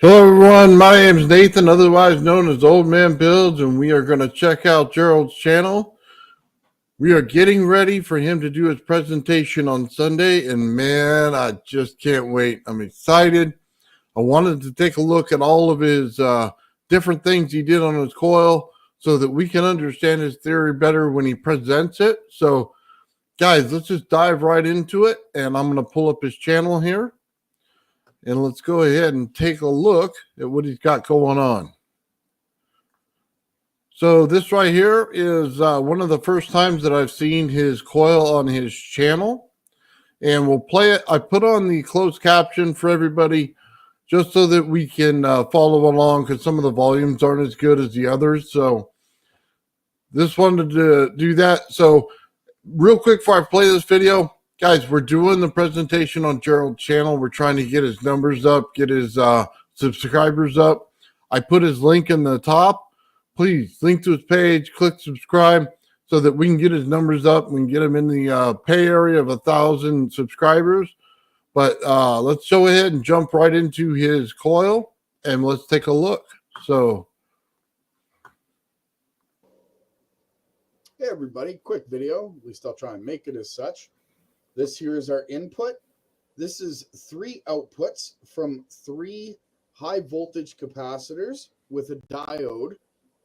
Hello everyone, my name is Nathan, otherwise known as Old Man Builds, and we are going to check out Gerald's channel. We are getting ready for him to do his presentation on Sunday, and man, I just can't wait. I'm excited. I wanted to take a look at all of his different things he did on his coil so that we can understand his theory better when he presents it. So guys, let's just dive right into it, and I'm going to pull up his channel here. And let's go ahead and take a look at what he's got going on. So this right here is one of the first times that I've seen his coil on his channel. And we'll play it. I put on the closed caption for everybody just so that we can follow along because some of the volumes aren't as good as the others. So just wanted to do that. So real quick before I play this video, guys, we're doing the presentation on Gerald's channel. We're trying to get his numbers up, get his subscribers up. I put his link in the top. Please link to his page, click subscribe so that we can get his numbers up. We can get him in the pay area of 1,000 subscribers. But let's go ahead and jump right into his coil and let's take a look. So, hey everybody, quick video. At least I'll try and make it as such. This here is our input. This is 3 outputs from 3 high voltage capacitors with a diode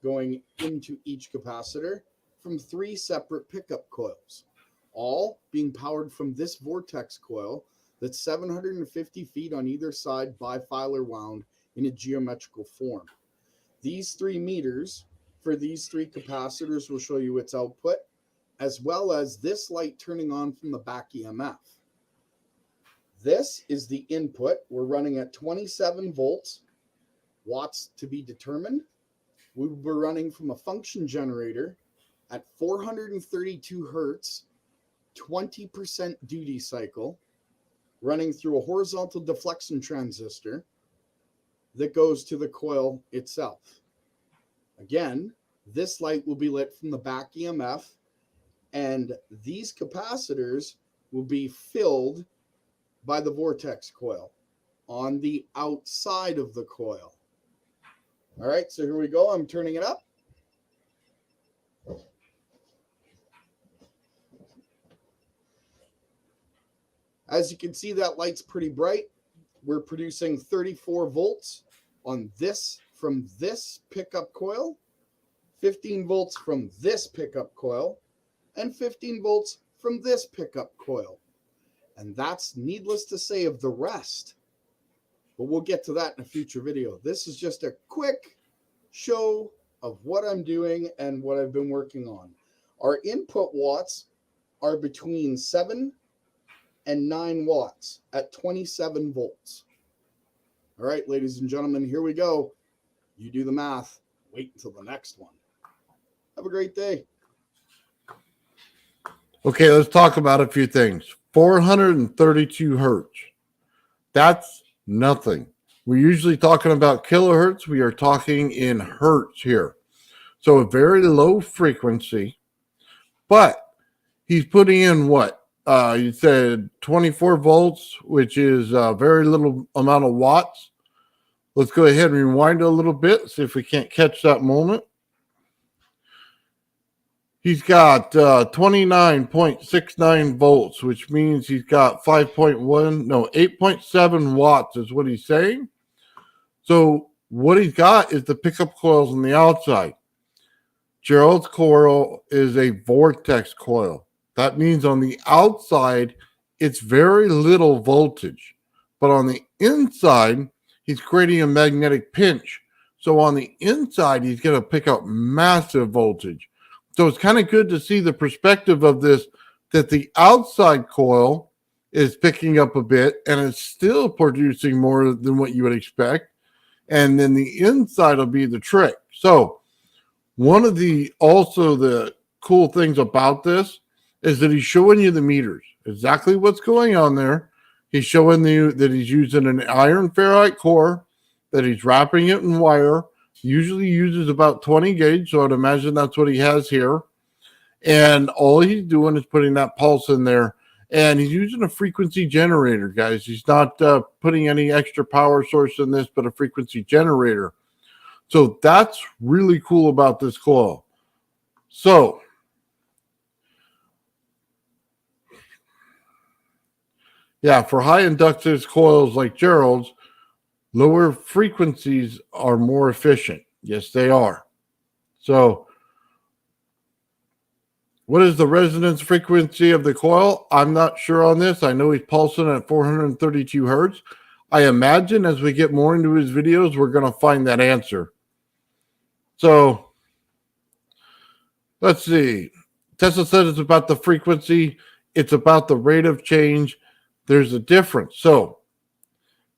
going into each capacitor from 3 separate pickup coils, all being powered from this Vortex coil that's 750 feet on either side bifilar wound in a geometrical form. These 3 meters for these 3 capacitors will show you its output, as well as this light turning on from the back EMF. This is the input. We're running at 27 volts, watts to be determined. We were running from a function generator at 432 hertz, 20% duty cycle, running through a horizontal deflection transistor that goes to the coil itself. Again, this light will be lit from the back EMF, and these capacitors will be filled by the Vortex coil on the outside of the coil. All right, so here we go. I'm turning it up. As you can see, that light's pretty bright. We're producing 34 volts on this from this pickup coil, 15 volts from this pickup coil, and 15 volts from this pickup coil. And that's needless to say of the rest. But we'll get to that in a future video. This is just a quick show of what I'm doing and what I've been working on. Our input watts are between 7 and 9 watts at 27 volts. All right, ladies and gentlemen, here we go. You do the math. Wait until the next one. Have a great day. okay, let's talk about a few things. 432 hertz. That's nothing. We're usually talking about kilohertz. We are talking in hertz here. So a very low frequency, but he's putting in what? You said 24 volts, which is a very little amount of watts. Let's go ahead and rewind a little bit, see if we can't catch that moment. He's got 29.69 volts, which means he's got 8.7 watts is what he's saying. So what he's got is the pickup coils on the outside. Gerald's coil is a Vortex coil. That means on the outside, it's very little voltage. But on the inside, he's creating a magnetic pinch. So on the inside, he's going to pick up massive voltage. So it's kind of good to see the perspective of this, that the outside coil is picking up a bit and it's still producing more than what you would expect. And then the inside will be the trick. So one of the cool things about this is that he's showing you the meters, exactly what's going on there. He's showing you that he's using an iron ferrite core, that he's wrapping it in wire. Usually uses about 20 gauge, so I'd imagine that's what he has here. And all he's doing is putting that pulse in there. And he's using a frequency generator, guys. He's not putting any extra power source in this, but a frequency generator. So that's really cool about this coil. So yeah, for high inductance coils like Gerald's, lower frequencies are more efficient. Yes, they are. So what is the resonance frequency of the coil? I'm not sure on this. I know he's pulsing at 432 hertz. I imagine as we get more into his videos, we're going to find that answer. So let's see. Tesla said it's about the frequency. It's about the rate of change. There's a difference. So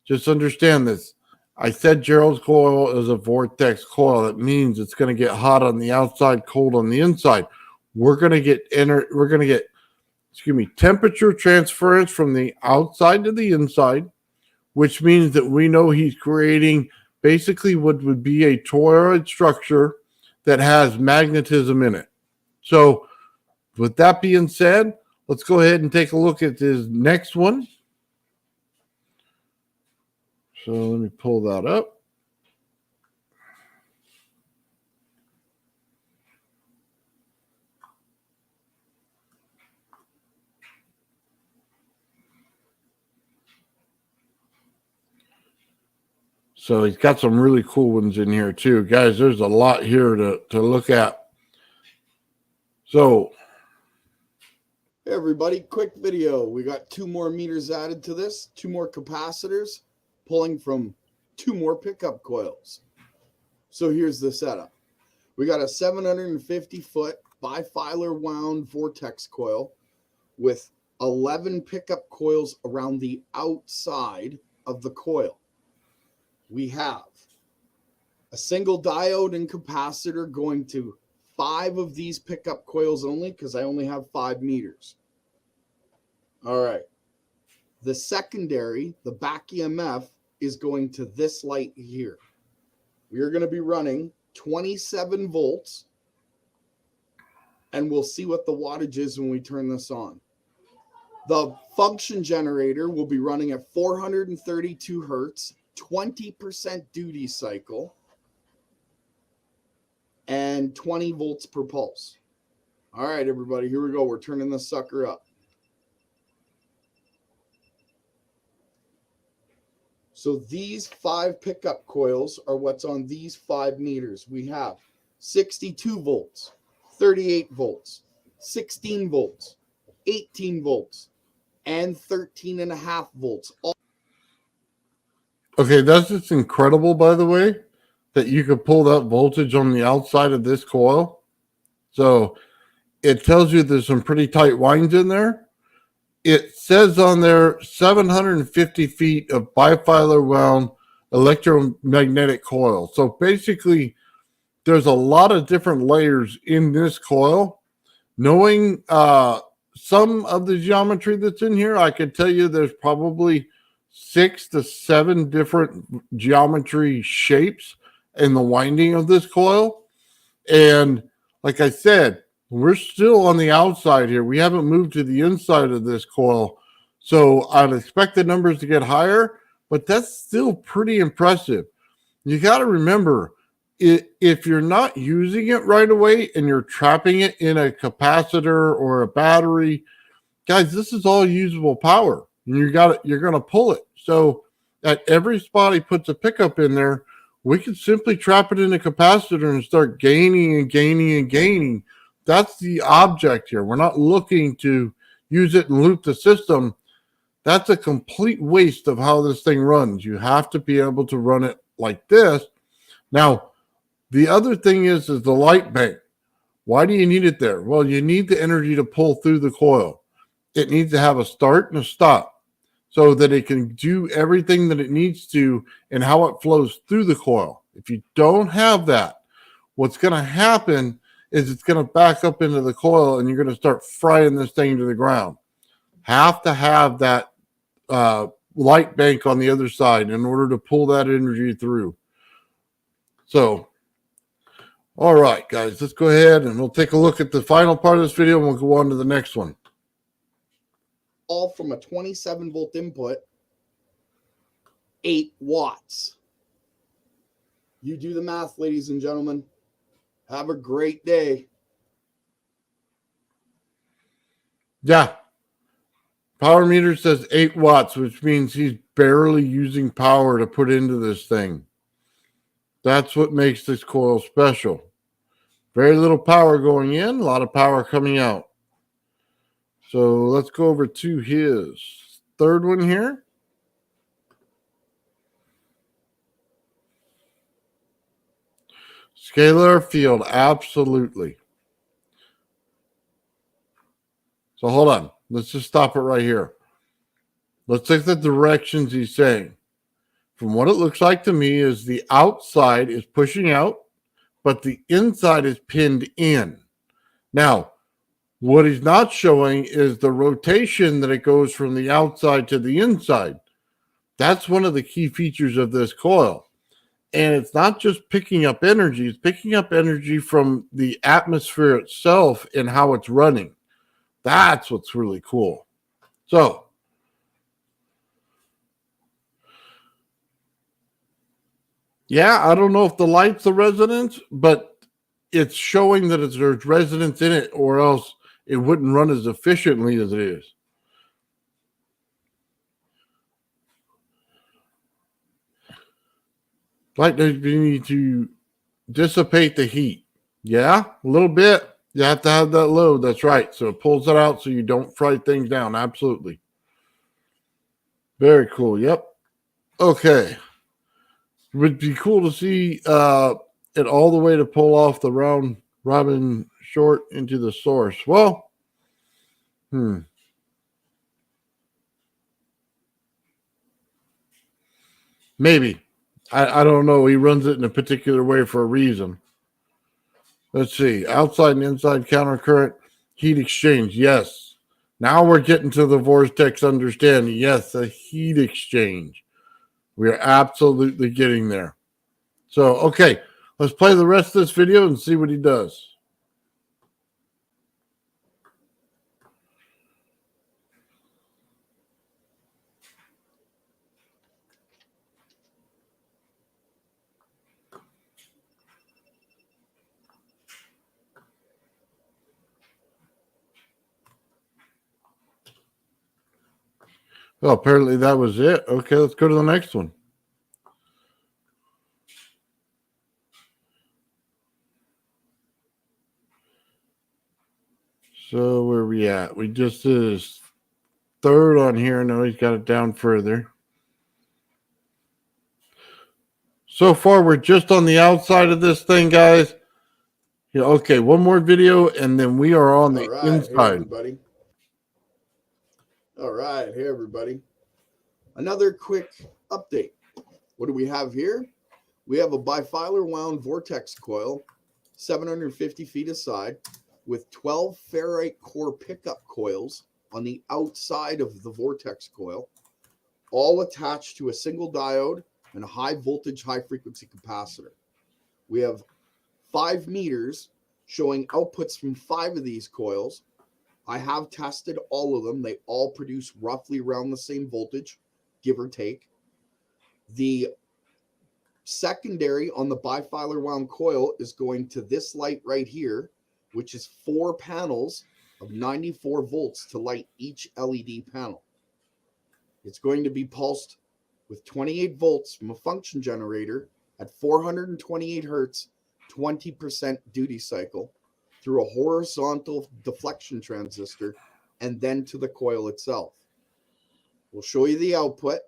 just understand this. I said Gerald's coil is a vortex coil. That means it's going to get hot on the outside, cold on the inside. We're going to get temperature transference from the outside to the inside, which means that we know he's creating basically what would be a toroid structure that has magnetism in it. So with that being said, let's go ahead and take a look at this next one. So let me pull that up. So he's got some really cool ones in here too. Guys, there's a lot here to look at. So Hey everybody, quick video. We got 2 more meters added to this, 2 more capacitors pulling from 2 more pickup coils. So here's the setup. We got a 750-foot bifilar wound vortex coil with 11 pickup coils around the outside of the coil. We have a single diode and capacitor going to 5 of these pickup coils only because I only have 5 meters. All right. The secondary, the back EMF, is going to this light here. We are going to be running 27 volts, and we'll see what the wattage is when we turn this on. The function generator will be running at 432 hertz, 20% duty cycle, and 20 volts per pulse. All right, everybody, here we go. We're turning this sucker up. So these 5 pickup coils are what's on these 5 meters. We have 62 volts, 38 volts, 16 volts, 18 volts, and 13.5 volts. okay, that's just incredible, by the way, that you could pull that voltage on the outside of this coil. So it tells you there's some pretty tight winds in there. It says on there 750 feet of bifilar wound electromagnetic coil. So basically, there's a lot of different layers in this coil. Knowing some of the geometry that's in here, I could tell you there's probably 6 to 7 different geometry shapes in the winding of this coil. And like I said, we're still on the outside here. We haven't moved to the inside of this coil. So I'd expect the numbers to get higher, but that's still pretty impressive. You got to remember, if you're not using it right away and you're trapping it in a capacitor or a battery, guys, this is all usable power. And you're going to pull it. So at every spot he puts a pickup in there, we can simply trap it in a capacitor and start gaining and gaining and gaining. That's the object here. We're not looking to use it and loop the system. That's a complete waste of how this thing runs. You have to be able to run it like this. Now, the other thing is the light bank. Why do you need it there? Well, you need the energy to pull through the coil. It needs to have a start and a stop so that it can do everything that it needs to and how it flows through the coil. If you don't have that, what's going to happen is it's going to back up into the coil and you're going to start frying this thing to the ground. Have to have that light bank on the other side in order to pull that energy through. So, all right, guys, let's go ahead and we'll take a look at the final part of this video and we'll go on to the next one. all from a 27 volt input, 8 watts. You do the math, ladies and gentlemen. Have a great day. Yeah. Power meter says 8 watts, which means he's barely using power to put into this thing. That's what makes this coil special. Very little power going in, a lot of power coming out. So let's go over to his third one here. Scalar field, absolutely. So hold on. Let's just stop it right here. Let's take the directions he's saying. From what it looks like to me is the outside is pushing out, but the inside is pinned in. Now, what he's not showing is the rotation that it goes from the outside to the inside. That's one of the key features of this coil. And it's not just picking up energy, it's picking up energy from the atmosphere itself and how it's running. That's what's really cool. So, yeah, I don't know if the light's the resonance, but it's showing that there's resonance in it, or else it wouldn't run as efficiently as it is. Light does need to dissipate the heat. Yeah, a little bit. You have to have that load. That's right. So it pulls it out so you don't fry things down. Absolutely. Very cool. Yep. Okay. It would be cool to see it all the way to pull off the round robin short into the source. Well, maybe. I don't know. He runs it in a particular way for a reason. Let's see. Outside and inside countercurrent, heat exchange. Yes. Now we're getting to the vortex understanding. Yes, a heat exchange. We are absolutely getting there. So, okay, let's play the rest of this video and see what he does. Well, apparently that was it. Okay, let's go to the next one. So where are we at? We just did his third on here. No, he's got it down further. So far, we're just on the outside of this thing, guys. Yeah, okay, one more video, and then we are on the inside. Hey, everybody. All right. Hey, everybody. Another quick update. What do we have here? We have a bifilar wound vortex coil, 750 feet aside, with 12 ferrite core pickup coils on the outside of the vortex coil, all attached to a single diode and a high voltage, high frequency capacitor. We have 5 meters showing outputs from 5 of these coils. I have tested all of them. They all produce roughly around the same voltage, give or take. The secondary on the bifilar wound coil is going to this light right here, which is 4 panels of 94 volts to light each LED panel. It's going to be pulsed with 28 volts from a function generator at 428 hertz, 20% duty cycle through a horizontal deflection transistor and then to the coil itself. We'll show you the output,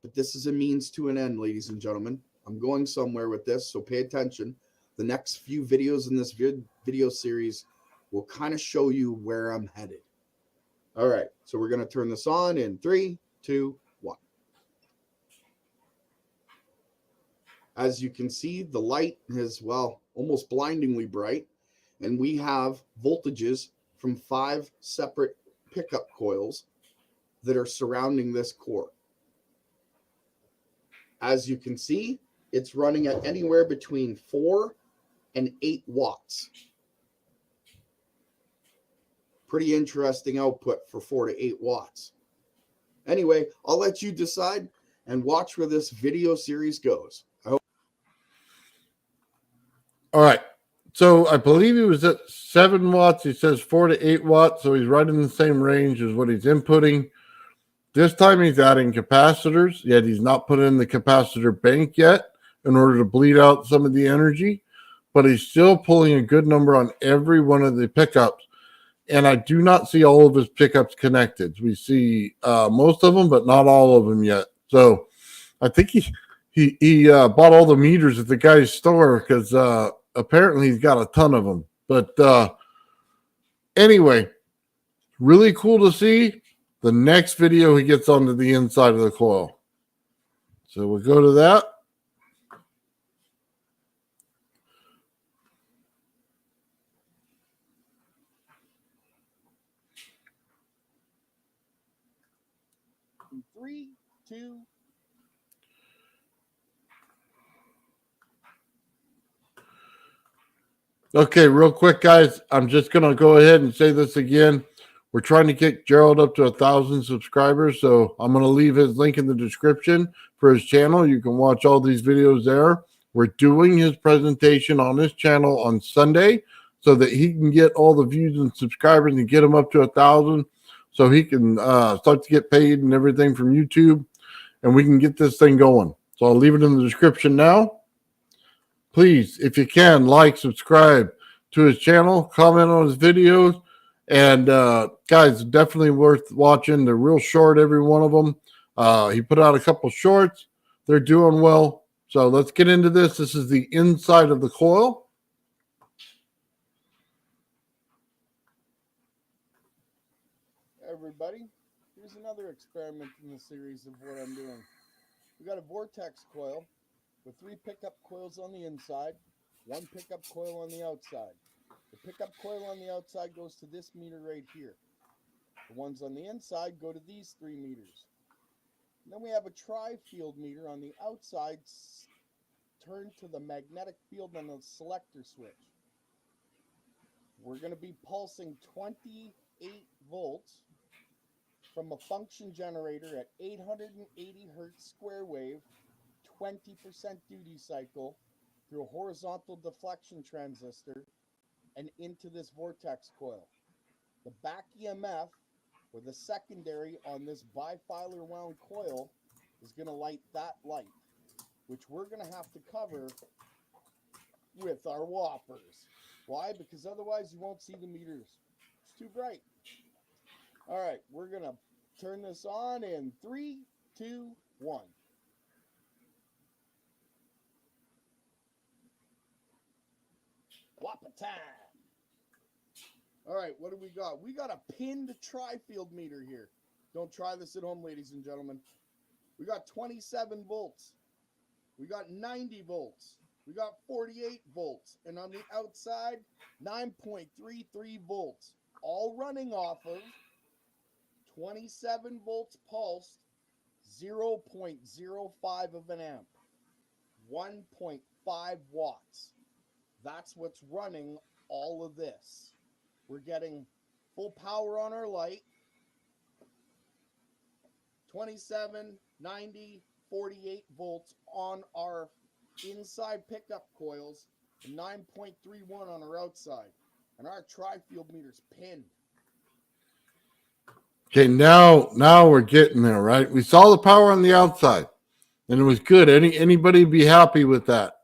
but this is a means to an end, ladies and gentlemen. I'm going somewhere with this, so pay attention. The next few videos in this video series will kind of show you where I'm headed. All right, so we're going to turn this on in 3, 2, 1. As you can see, the light is, well, almost blindingly bright, and we have voltages from 5 separate pickup coils that are surrounding this core. As you can see, it's running at anywhere between 4 and 8 watts. Pretty interesting output for 4 to 8 watts. Anyway, I'll let you decide and watch where this video series goes. I hope. All right. So I believe he was at 7 watts. He says 4 to 8 watts. So he's right in the same range as what he's inputting. This time he's adding capacitors, yet he's not put in the capacitor bank yet in order to bleed out some of the energy. But he's still pulling a good number on every one of the pickups. And I do not see all of his pickups connected. We see most of them, but not all of them yet. So I think he bought all the meters at the guy's store because apparently he's got a ton of them. But anyway, really cool to see. The next video he gets onto the inside of the coil. So we'll go to that. In 3, 2. Okay, real quick, guys. I'm just going to go ahead and say this again. We're trying to get Gerald up to 1,000 subscribers, so I'm going to leave his link in the description for his channel. You can watch all these videos there. We're doing his presentation on his channel on Sunday so that he can get all the views and subscribers and get him up to 1,000 so he can start to get paid and everything from YouTube, and we can get this thing going. So I'll leave it in the description now. Please, if you can, like, subscribe to his channel, comment on his videos. And guys, definitely worth watching. They're real short, every one of them. He put out a couple shorts. They're doing well. So let's get into this. This is the inside of the coil. Everybody, here's another experiment in the series of what I'm doing. We got a vortex coil with 3 pickup coils on the inside, 1 pickup coil on the outside. The pickup coil on the outside goes to this meter right here. The ones on the inside go to these 3 meters. And then we have a tri-field meter on the outside turned to the magnetic field on the selector switch. We're going to be pulsing 28 volts from a function generator at 880 hertz square wave, 20% duty cycle through a horizontal deflection transistor and into this vortex coil. The back EMF, or the secondary on this bifilar wound coil, is going to light that light, which we're going to have to cover with our whoppers. Why? Because otherwise you won't see the meters. It's too bright. All right, we're going to turn this on in 3, 2, 1. Whopper time. All right, what do we got? We got a pinned tri-field meter here. Don't try this at home, ladies and gentlemen. We got 27 volts. We got 90 volts. We got 48 volts. And on the outside, 9.33 volts. All running off of 27 volts pulsed, 0.05 of an amp. 1.5 watts. That's what's running all of this. We're getting full power on our light. 27, 90, 48 volts on our inside pickup coils, and 9.31 on our outside. And our tri-field meter's pinned. Okay, now we're getting there, right? We saw the power on the outside, and it was good. Anybody be happy with that.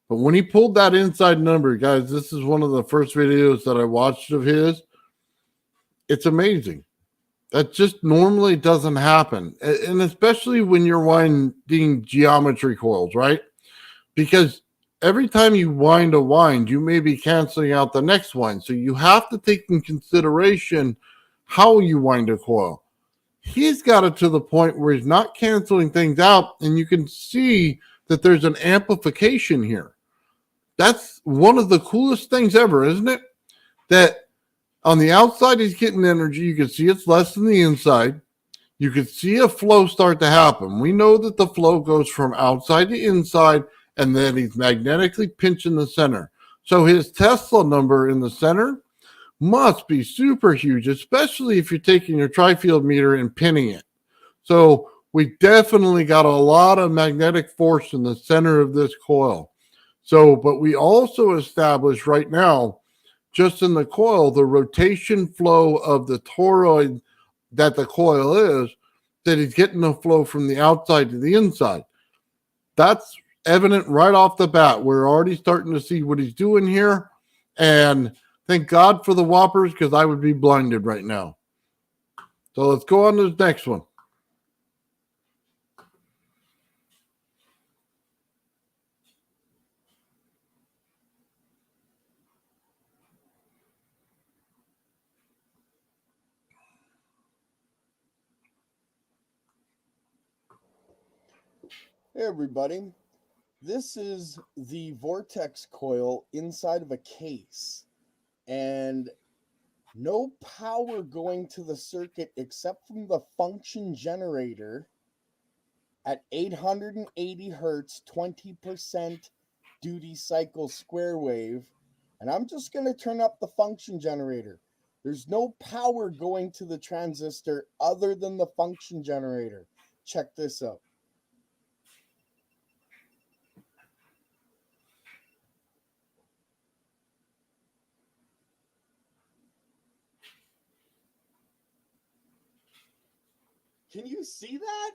But when he pulled that inside number, guys, this is one of the first videos that I watched of his. It's amazing. That just normally doesn't happen. And especially when you're winding geometry coils, right? Because every time you wind a wind, you may be canceling out the next wind. So you have to take in consideration how you wind a coil. He's got it to the point where he's not canceling things out, and you can see that there's an amplification here. That's one of the coolest things ever, isn't it? That on the outside, he's getting energy. You can see it's less than the inside. You can see a flow start to happen. We know that the flow goes from outside to inside, and then he's magnetically pinching the center. So his Tesla number in the center must be super huge, especially if you're taking your tri-field meter and pinning it. So we definitely got a lot of magnetic force in the center of this coil. So, but we also established right now, just in the coil, the rotation flow of the toroid that the coil is, that he's getting the flow from the outside to the inside. That's evident right off the bat. We're already starting to see what he's doing here. And thank God for the whoppers, because I would be blinded right now. So let's go on to the next one. Hey everybody, this is the Vortex Coil inside of a case, and no power going to the circuit except from the function generator at 880 hertz, 20% duty cycle square wave. And I'm just going to turn up the function generator. There's no power going to the transistor other than the function generator. Check this out. Can you see that?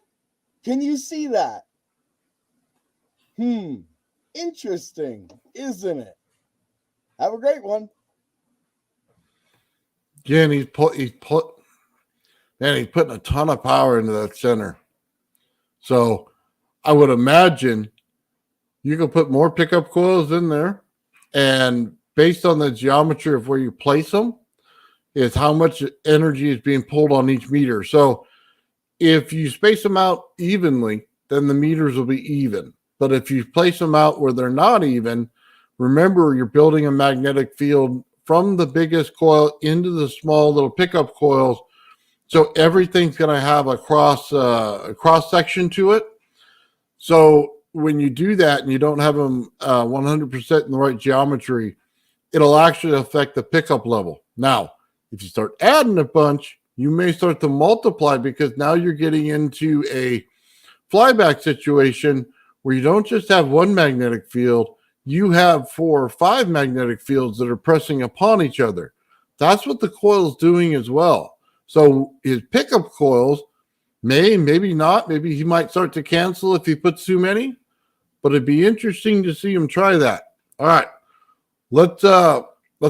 Can you see that? Interesting, isn't it? Have a great one. Again, he's putting a ton of power into that center. So I would imagine you can put more pickup coils in there, and based on the geometry of where you place them, is how much energy is being pulled on each meter. So if you space them out evenly, then the meters will be even. But if you place them out where they're not even, remember you're building a magnetic field from the biggest coil into the small little pickup coils. So everything's going to have a cross section to it. So when you do that and you don't have them 100% in the right geometry, it'll actually affect the pickup level. Now, if you start adding a bunch, you may start to multiply, because now you're getting into a flyback situation where you don't just have one magnetic field, you have 4 or 5 magnetic fields that are pressing upon each other. That's what the coil is doing as well. So his pickup coils maybe not, maybe he might start to cancel if he puts too many, but it'd be interesting to see him try that. All right, let's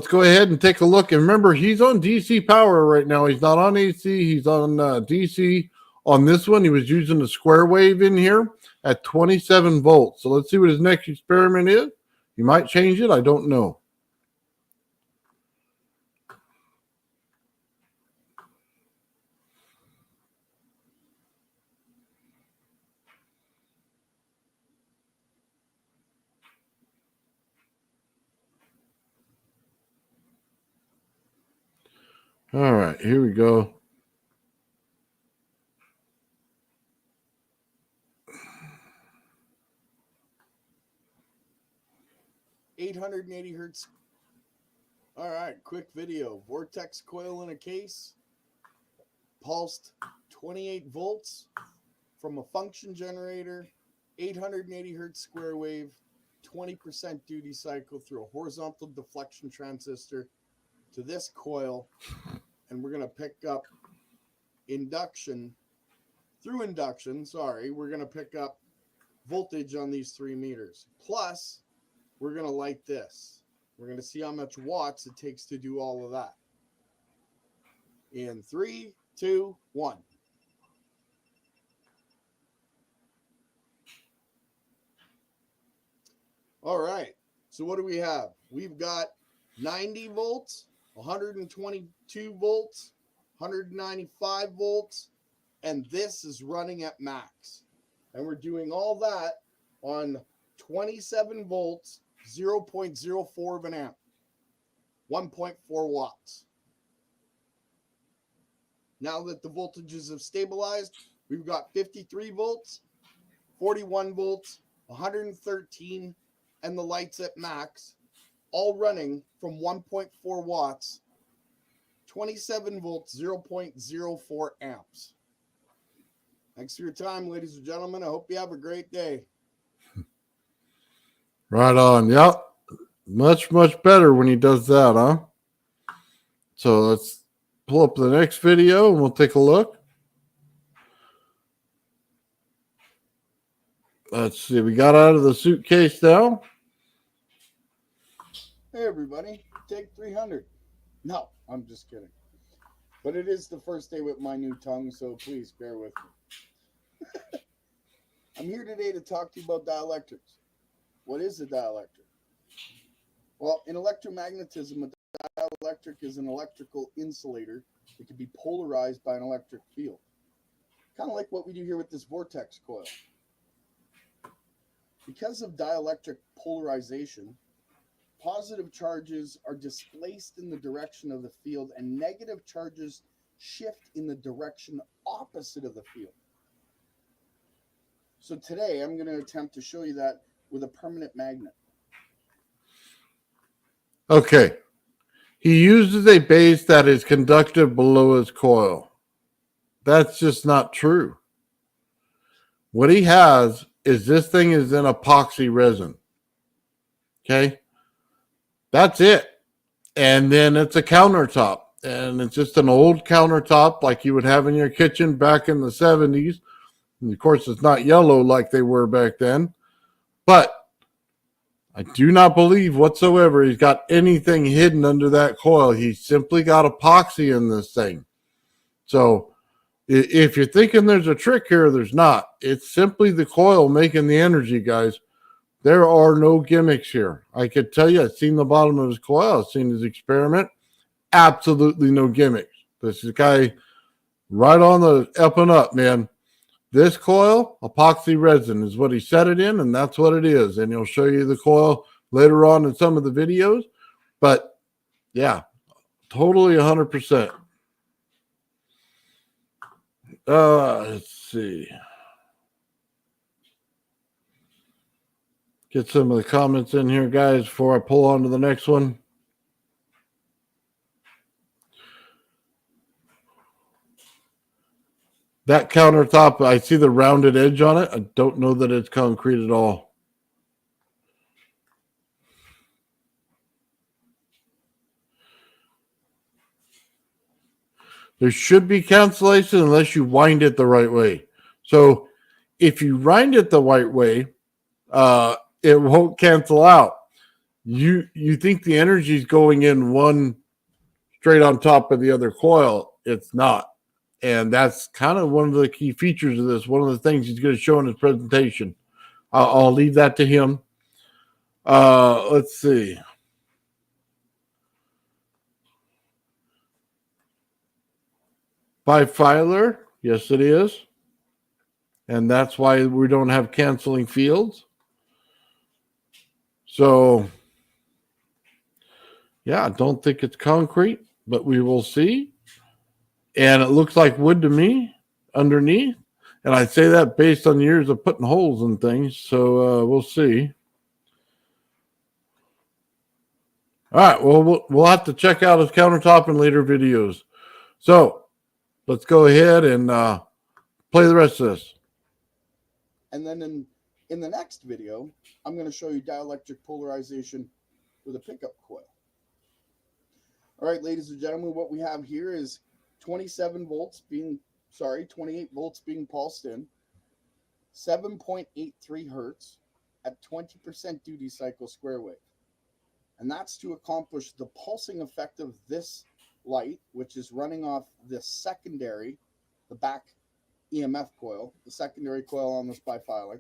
go ahead and take a look. And remember, he's on DC power right now. He's not on AC. He's on DC. On this one, he was using a square wave in here at 27 volts. So let's see what his next experiment is. He might change it. I don't know. All right, here we go. $880 hertz. All right, quick video. Vortex coil in a case, pulsed 28 volts from a function generator, 880 hertz square wave, 20% duty cycle through a horizontal deflection transistor to this coil. And we're going to pick up induction. Through induction, we're going to pick up voltage on these 3 meters. Plus, we're going to light this. We're going to see how much watts it takes to do all of that. In 3, 2, 1. All right. So what do we have? We've got 90 volts, 122 volts, 195 volts, and this is running at max. And we're doing all that on 27 volts, 0.04 of an amp, 1.4 watts. Now that the voltages have stabilized, we've got 53 volts, 41 volts, 113, and the lights at max, all running from 1.4 watts, 27 volts, 0.04 amps. Thanks for your time, ladies and gentlemen. I hope you have a great day. Right on. Yep. Much, much better when he does that, huh? So let's pull up the next video and we'll take a look. Let's see. We got out of the suitcase now. Hey, everybody. Take 300. No, I'm just kidding. But it is the first day with my new tongue, so please bear with me. I'm here today to talk to you about dielectrics. What is a dielectric? Well, in electromagnetism, a dielectric is an electrical insulator that can be polarized by an electric field. Kind of like what we do here with this vortex coil. Because of dielectric polarization, positive charges are displaced in the direction of the field and negative charges shift in the direction opposite of the field. So today I'm going to attempt to show you that with a permanent magnet. Okay. He uses a base that is conductive below his coil. That's just not true. What he has is this thing is in epoxy resin. Okay. That's it. And then it's a countertop. And it's just an old countertop like you would have in your kitchen back in the 70s. And of course, it's not yellow like they were back then. But I do not believe whatsoever he's got anything hidden under that coil. He's simply got epoxy in this thing. So if you're thinking there's a trick here, there's not. It's simply the coil making the energy, guys. There are no gimmicks here. I could tell you, I've seen the bottom of his coil. I've seen his experiment. Absolutely no gimmicks. This is a guy right on the up and up, man. This coil, epoxy resin, is what he set it in, and that's what it is. And he'll show you the coil later on in some of the videos. But, yeah, totally 100%. Let's see. Get some of the comments in here, guys, before I pull on to the next one. That countertop, I see the rounded edge on it. I don't know that it's concrete at all. There should be cancellation unless you wind it the right way. So if you wind it the right way, it won't cancel out. You think the energy is going in one straight on top of the other coil. It's not. And that's kind of one of the key features of this. One of the things he's going to show in his presentation. I'll leave that to him. Let's see. Bifilar. Yes, it is. And that's why we don't have canceling fields. So, yeah, I don't think it's concrete, but we will see. And it looks like wood to me underneath. And I say that based on years of putting holes in things. So we'll see. All right. Well, we'll have to check out his countertop in later videos. So let's go ahead and play the rest of this. And then in the next video, I'm going to show you dielectric polarization with a pickup coil. All right, ladies and gentlemen, what we have here is 28 volts being pulsed in, 7.83 hertz at 20% duty cycle square wave. And that's to accomplish the pulsing effect of this light, which is running off the secondary, the back EMF coil, the secondary coil on this bifilar.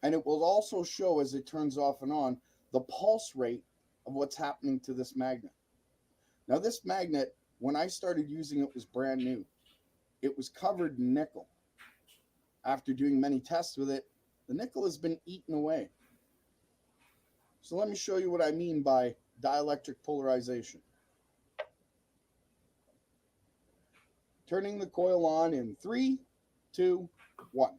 And it will also show, as it turns off and on, the pulse rate of what's happening to this magnet. Now, this magnet, when I started using it, was brand new. It was covered in nickel. After doing many tests with it, the nickel has been eaten away. So let me show you what I mean by dielectric polarization. Turning the coil on in 3, 2, 1.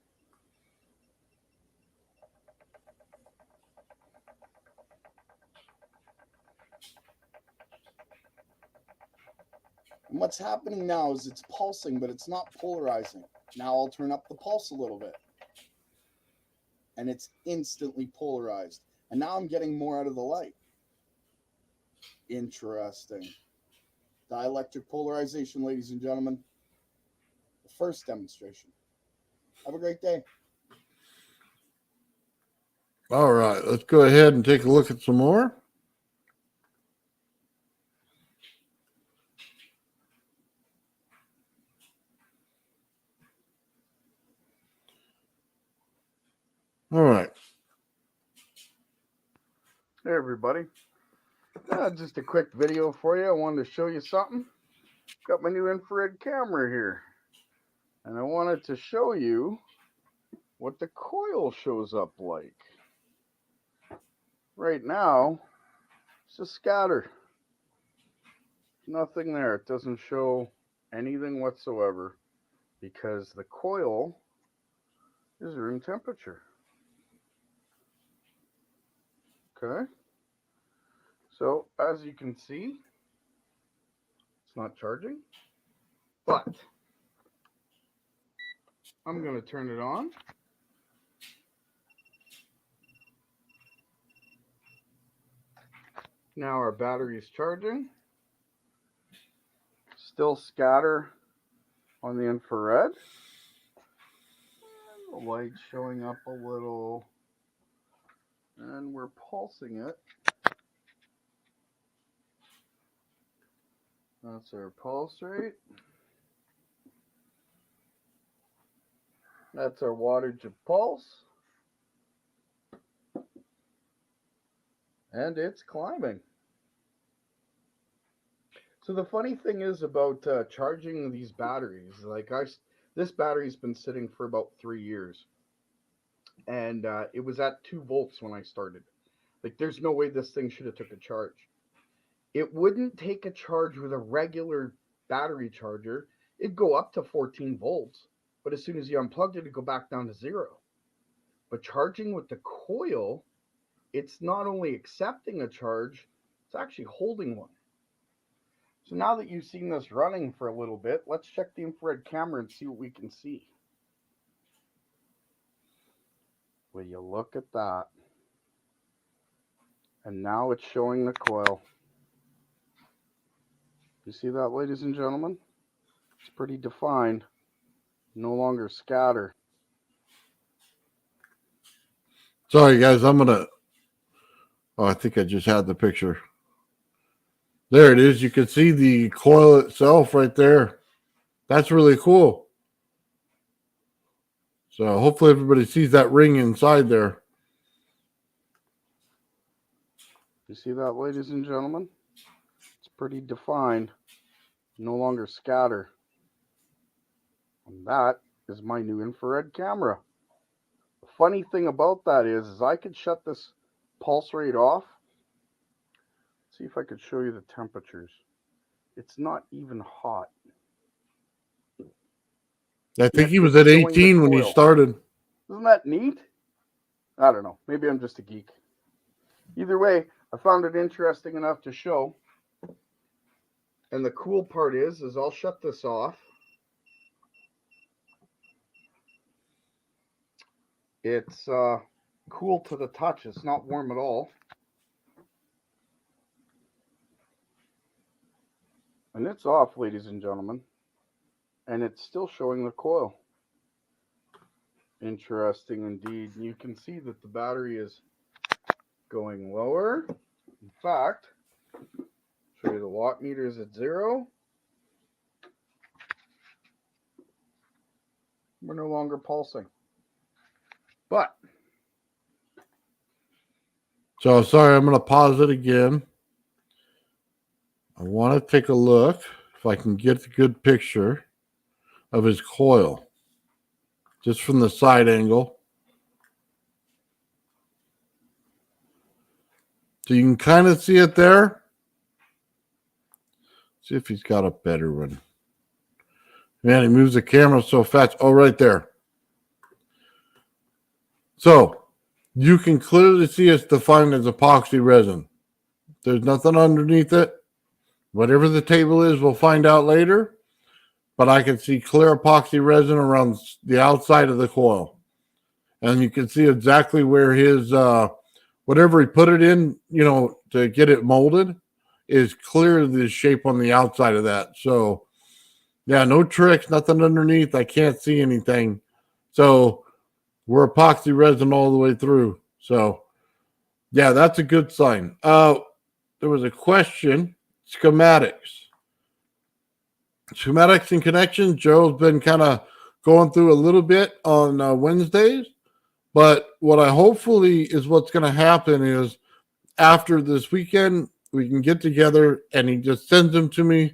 And what's happening now is it's pulsing, but it's not polarizing. Now I'll turn up the pulse a little bit. And it's instantly polarized. And now I'm getting more out of the light. Interesting. Dielectric polarization, ladies and gentlemen. The first demonstration. Have a great day. All right, let's go ahead and take a look at some more. All right. Hey, everybody. Just a quick video for you. I wanted to show you something. Got my new infrared camera here. And I wanted to show you what the coil shows up like. Right now, it's a scatter. Nothing there. It doesn't show anything whatsoever because the coil is room temperature. Okay. So, as you can see, it's not charging, but I'm going to turn it on. Now our battery is charging. Still scatter on the infrared. And the light's showing up a little. And we're pulsing it. That's our pulse rate. That's our wattage of pulse. And it's climbing. So the funny thing is about charging these batteries, this battery's been sitting for about 3 years. And it was at 2 volts when I started. Like, there's no way this thing should have took a charge. It wouldn't take a charge with a regular battery charger. It'd go up to 14 volts, but as soon as you unplugged it, it'd go back down to 0. But charging with the coil, it's not only accepting a charge, it's actually holding one. So now that you've seen this running for a little bit, let's check the infrared camera and see what we can see. Will you look at that? And now it's showing the coil. You see that, ladies and gentlemen? It's pretty defined. No longer scatter. Sorry, guys. Oh, I think I just had the picture. There it is. You can see the coil itself right there. That's really cool. So hopefully everybody sees that ring inside there. You see that, ladies and gentlemen? It's pretty defined. No longer scatter. And that is my new infrared camera. The funny thing about that is I could shut this pulse rate off. See if I could show you the temperatures. It's not even hot. I think he was at 18 when he started. Isn't that neat? I don't know. Maybe I'm just a geek. Either way, I found it interesting enough to show. And the cool part is I'll shut this off. It's cool to the touch. It's not warm at all. And it's off, ladies and gentlemen. And it's still showing the coil. Interesting indeed. You can see that the battery is going lower. In fact, show you the watt meter is at 0. We're no longer pulsing. But. So sorry, I'm going to pause it again. I want to take a look if I can get a good picture of his coil. Just from the side angle. So you can kind of see it there. See if he's got a better one. Man, he moves the camera so fast. Oh, right there. So you can clearly see it's defined as epoxy resin. There's nothing underneath it. Whatever the table is, we'll find out later. but I can see clear epoxy resin around the outside of the coil. And you can see exactly where his, whatever he put it in, you know, to get it molded is clear the shape on the outside of that. So, yeah, no tricks, nothing underneath. I can't see anything. So, we're epoxy resin all the way through. So, yeah, that's a good sign. There was a question, schematics. Schematics and connections, Gerald's been kind of going through a little bit on Wednesdays. But what I hopefully is what's going to happen is after this weekend, we can get together and he just sends them to me.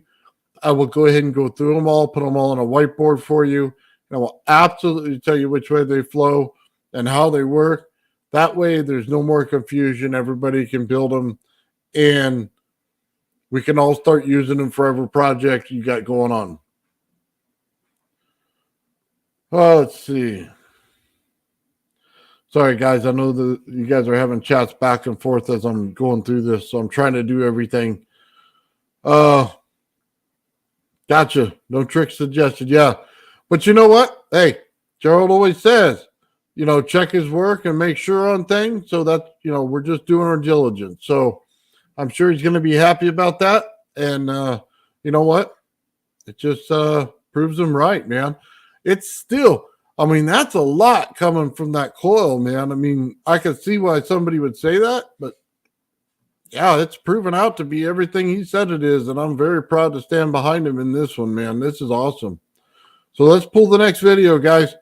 I will go ahead and go through them all, put them all on a whiteboard for you. And I will absolutely tell you which way they flow and how they work. That way, there's no more confusion. Everybody can build them and we can all start using them for every project you got going on. Let's see. Sorry, guys. I know that you guys are having chats back and forth as I'm going through this, so I'm trying to do everything. Gotcha. No tricks suggested. Yeah. But you know what? Hey, Gerald always says, you know, check his work and make sure on things. So that, you know, we're just doing our diligence. So I'm sure he's going to be happy about that. And you know what? It just proves him right, man. It's still... I mean, that's a lot coming from that coil, man. I mean, I could see why somebody would say that, but yeah, it's proven out to be everything he said it is. And I'm very proud to stand behind him in this one, man. This is awesome. So let's pull the next video, guys.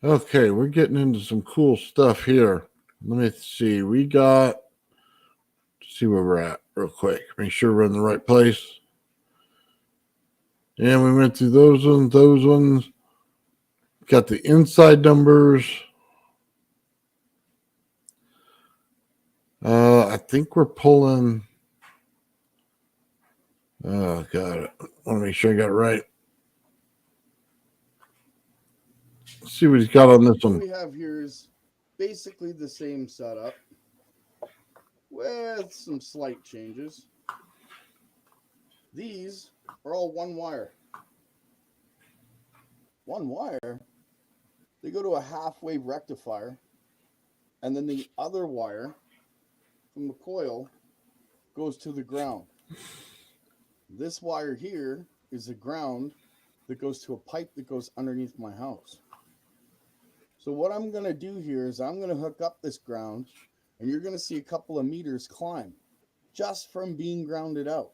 Okay, we're getting into some cool stuff here. Let me see. We got... see where we're at real quick. Make sure we're in the right place. And we went through those ones. Got the inside numbers. I think we're pulling. Oh, God. I want to make sure I got it right. Let's see what he's got on this one. What we have here is basically the same setup with some slight changes. These are all one wire. One wire, they go to a half-wave rectifier, and then the other wire from the coil goes to the ground. This wire here is a ground that goes to a pipe that goes underneath my house. So what I'm going to do here is I'm going to hook up this ground, and you're going to see a couple of meters climb just from being grounded out.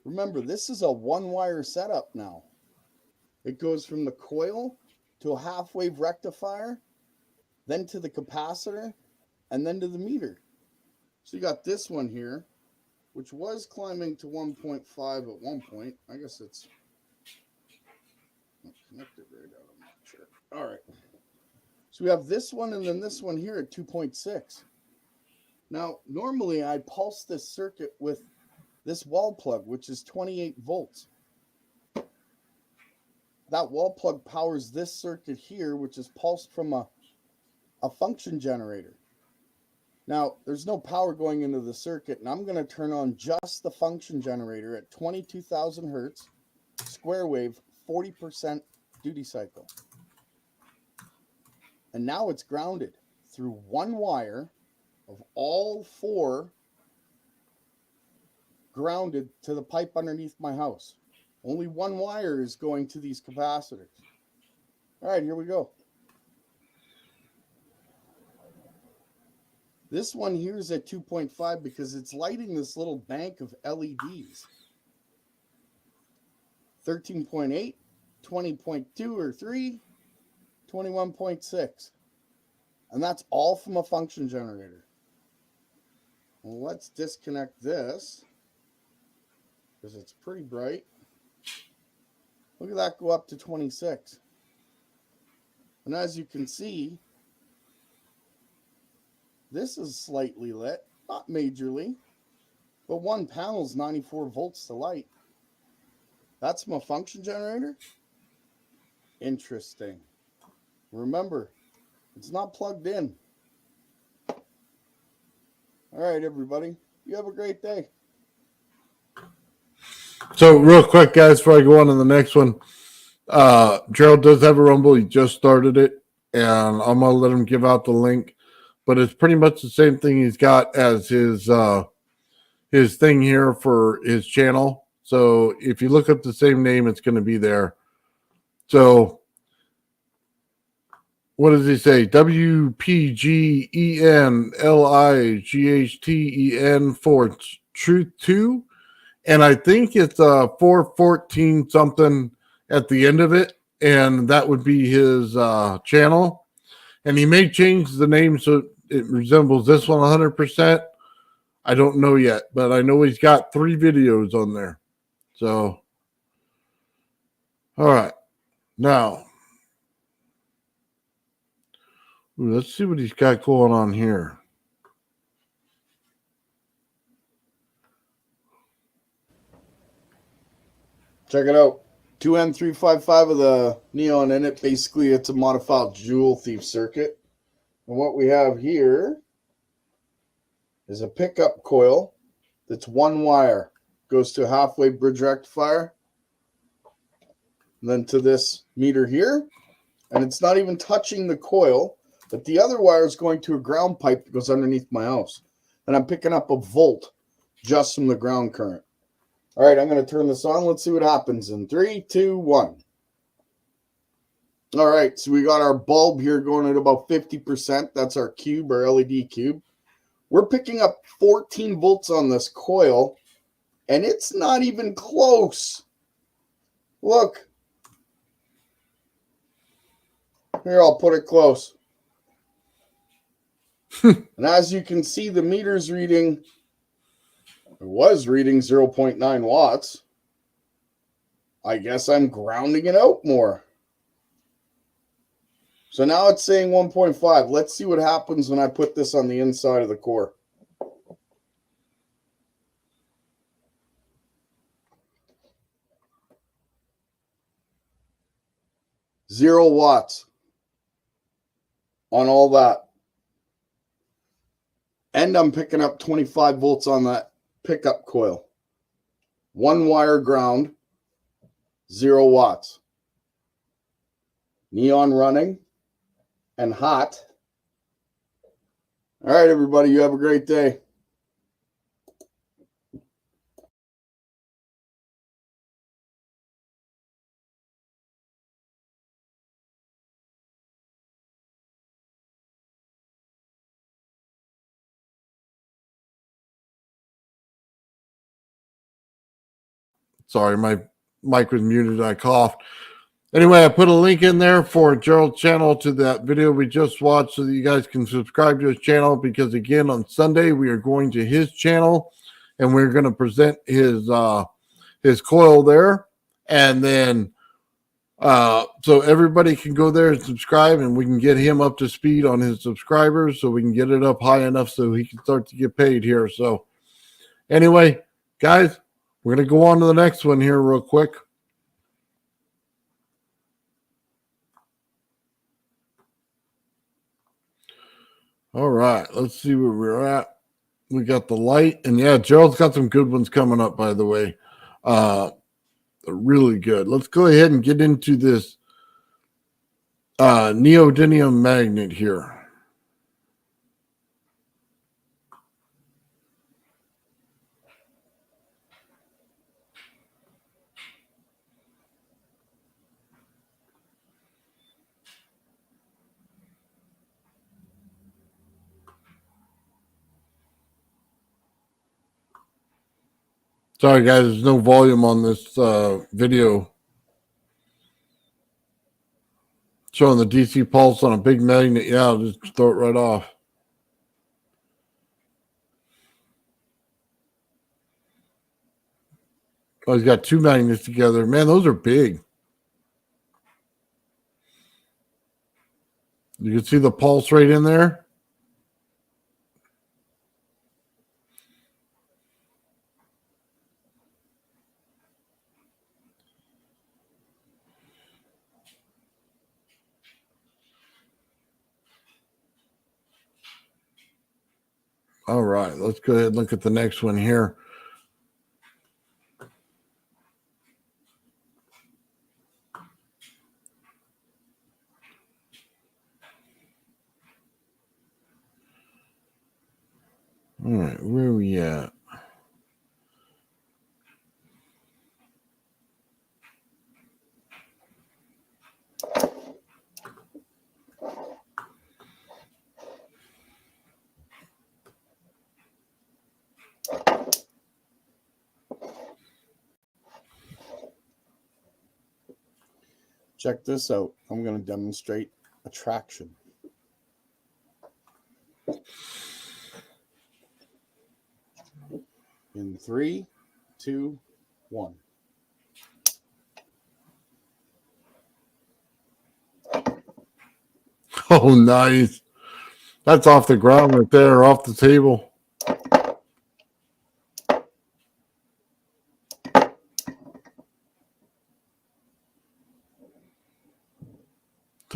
Remember, this is a one-wire setup now. It goes from the coil to a half-wave rectifier, then to the capacitor, and then to the meter. So you got this one here, which was climbing to 1.5 at one point. I guess it's not connected right out. I'm not sure. All right. So we have this one and then this one here at 2.6. Now, normally I pulse this circuit with this wall plug, which is 28 volts. That wall plug powers this circuit here, which is pulsed from a function generator. Now, there's no power going into the circuit, and I'm going to turn on just the function generator at 22,000 hertz, square wave, 40% duty cycle. And now it's grounded through one wire of all four grounded to the pipe underneath my house. Only one wire is going to these capacitors. All right, here we go. This one here is at 2.5 because it's lighting this little bank of LEDs. 13.8, 20.2 or 3, 21.6. And that's all from a function generator. Well, let's disconnect this because it's pretty bright. Look at that go up to 26. And as you can see, this is slightly lit, not majorly, but one panel's 94 volts to light. That's my function generator? Interesting. Remember, it's not plugged in. All right, everybody. You have a great day. So real quick, guys, before I go on to the next one, Gerald does have a Rumble. He just started it, and I'm gonna let him give out the link. But it's pretty much the same thing he's got as his thing here for his channel. So if you look up the same name, it's going to be there. So what does he say? WPGENLIGHTEN for Truth 2. And I think it's 414 something at the end of it. And that would be his channel. And he may change the name so it resembles this one 100%. I don't know yet, but I know he's got 3 videos on there. So, all right. Now, let's see what he's got going on here. Check it out. 2N355 of the neon in it. Basically, it's a modified jewel thief circuit. And what we have here is a pickup coil that's 1 wire. Goes to a halfway bridge rectifier. And then to this meter here. And it's not even touching the coil. But the other wire is going to a ground pipe that goes underneath my house. And I'm picking up a volt just from the ground current. All right, I'm going to turn this on. Let's see what happens in 3, 2, 1. All right, so we got our bulb here going at about 50%. That's our cube, our LED cube. We're picking up 14 volts on this coil, and it's not even close. Look. Here, I'll put it close. And as you can see, the meter's reading, it was reading 0.9 watts. I guess I'm grounding it out more. So now it's saying 1.5. Let's see what happens when I put this on the inside of the core. Zero watts on all that. And I'm picking up 25 volts on that pickup coil. 1 wire ground, 0 watts. Neon running and hot. All right, everybody, you have a great day. Sorry, my mic was muted. I coughed. Anyway, I put a link in there for Gerald's channel to that video we just watched so that you guys can subscribe to his channel, because again, on Sunday, we are going to his channel and we're going to present his coil there. And then so everybody can go there and subscribe, and we can get him up to speed on his subscribers so we can get it up high enough so he can start to get paid here. So anyway, guys, we're going to go on to the next one here real quick. All right, let's see where we're at. We got the light, and yeah, Gerald's got some good ones coming up, by the way. They're really good. Let's go ahead and get into this neodymium magnet here. Sorry, guys, there's no volume on this video. Showing the DC pulse on a big magnet. Yeah, I'll just throw it right off. Oh, he's got 2 magnets together. Man, those are big. You can see the pulse right in there. All right, let's go ahead and look at the next one here. All right, where are we at? Check this out. I'm going to demonstrate attraction. In 3, 2, 1. Oh, nice. That's off the ground right there, off the table.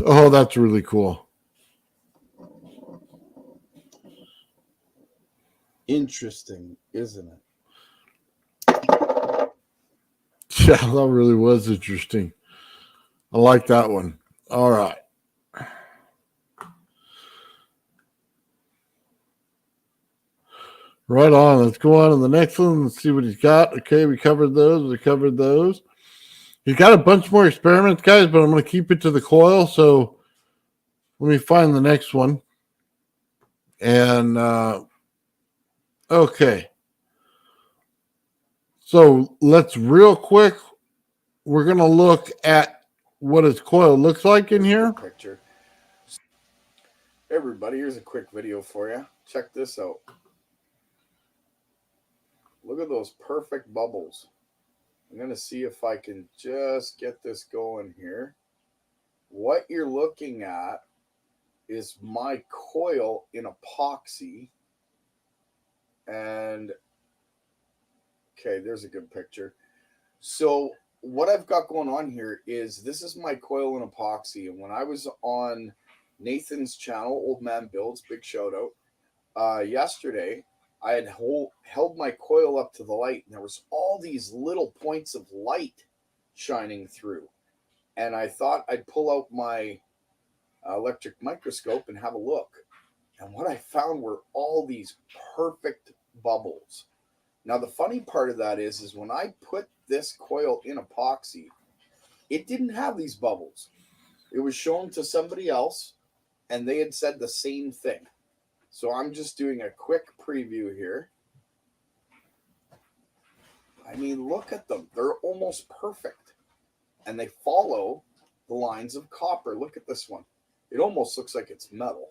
Oh, that's really cool. Interesting, isn't it? Yeah, that really was interesting. I like that one. All right. Right on. Let's go on to the next one. Let's see what he's got. Okay, we covered those. He's got a bunch more experiments, guys, but I'm going to keep it to the coil. So let me find the next one. And, okay. So let's real quick, we're going to look at what his coil looks like in here. Picture. Hey everybody, here's a quick video for you. Check this out. Look at those perfect bubbles. I'm going to see if I can just get this going here. What you're looking at is my coil in epoxy. And, okay, there's a good picture. So what I've got going on here is this is my coil in epoxy. And when I was on Nathan's channel, Old Man Builds, big shout out, yesterday, I had held my coil up to the light, and there was all these little points of light shining through. And I thought I'd pull out my electric microscope and have a look. And what I found were all these perfect bubbles. Now, the funny part of that is when I put this coil in epoxy, it didn't have these bubbles. It was shown to somebody else, and they had said the same thing. So I'm just doing a quick preview here. I mean, look at them. They're almost perfect. And they follow the lines of copper. Look at this one. It almost looks like it's metal.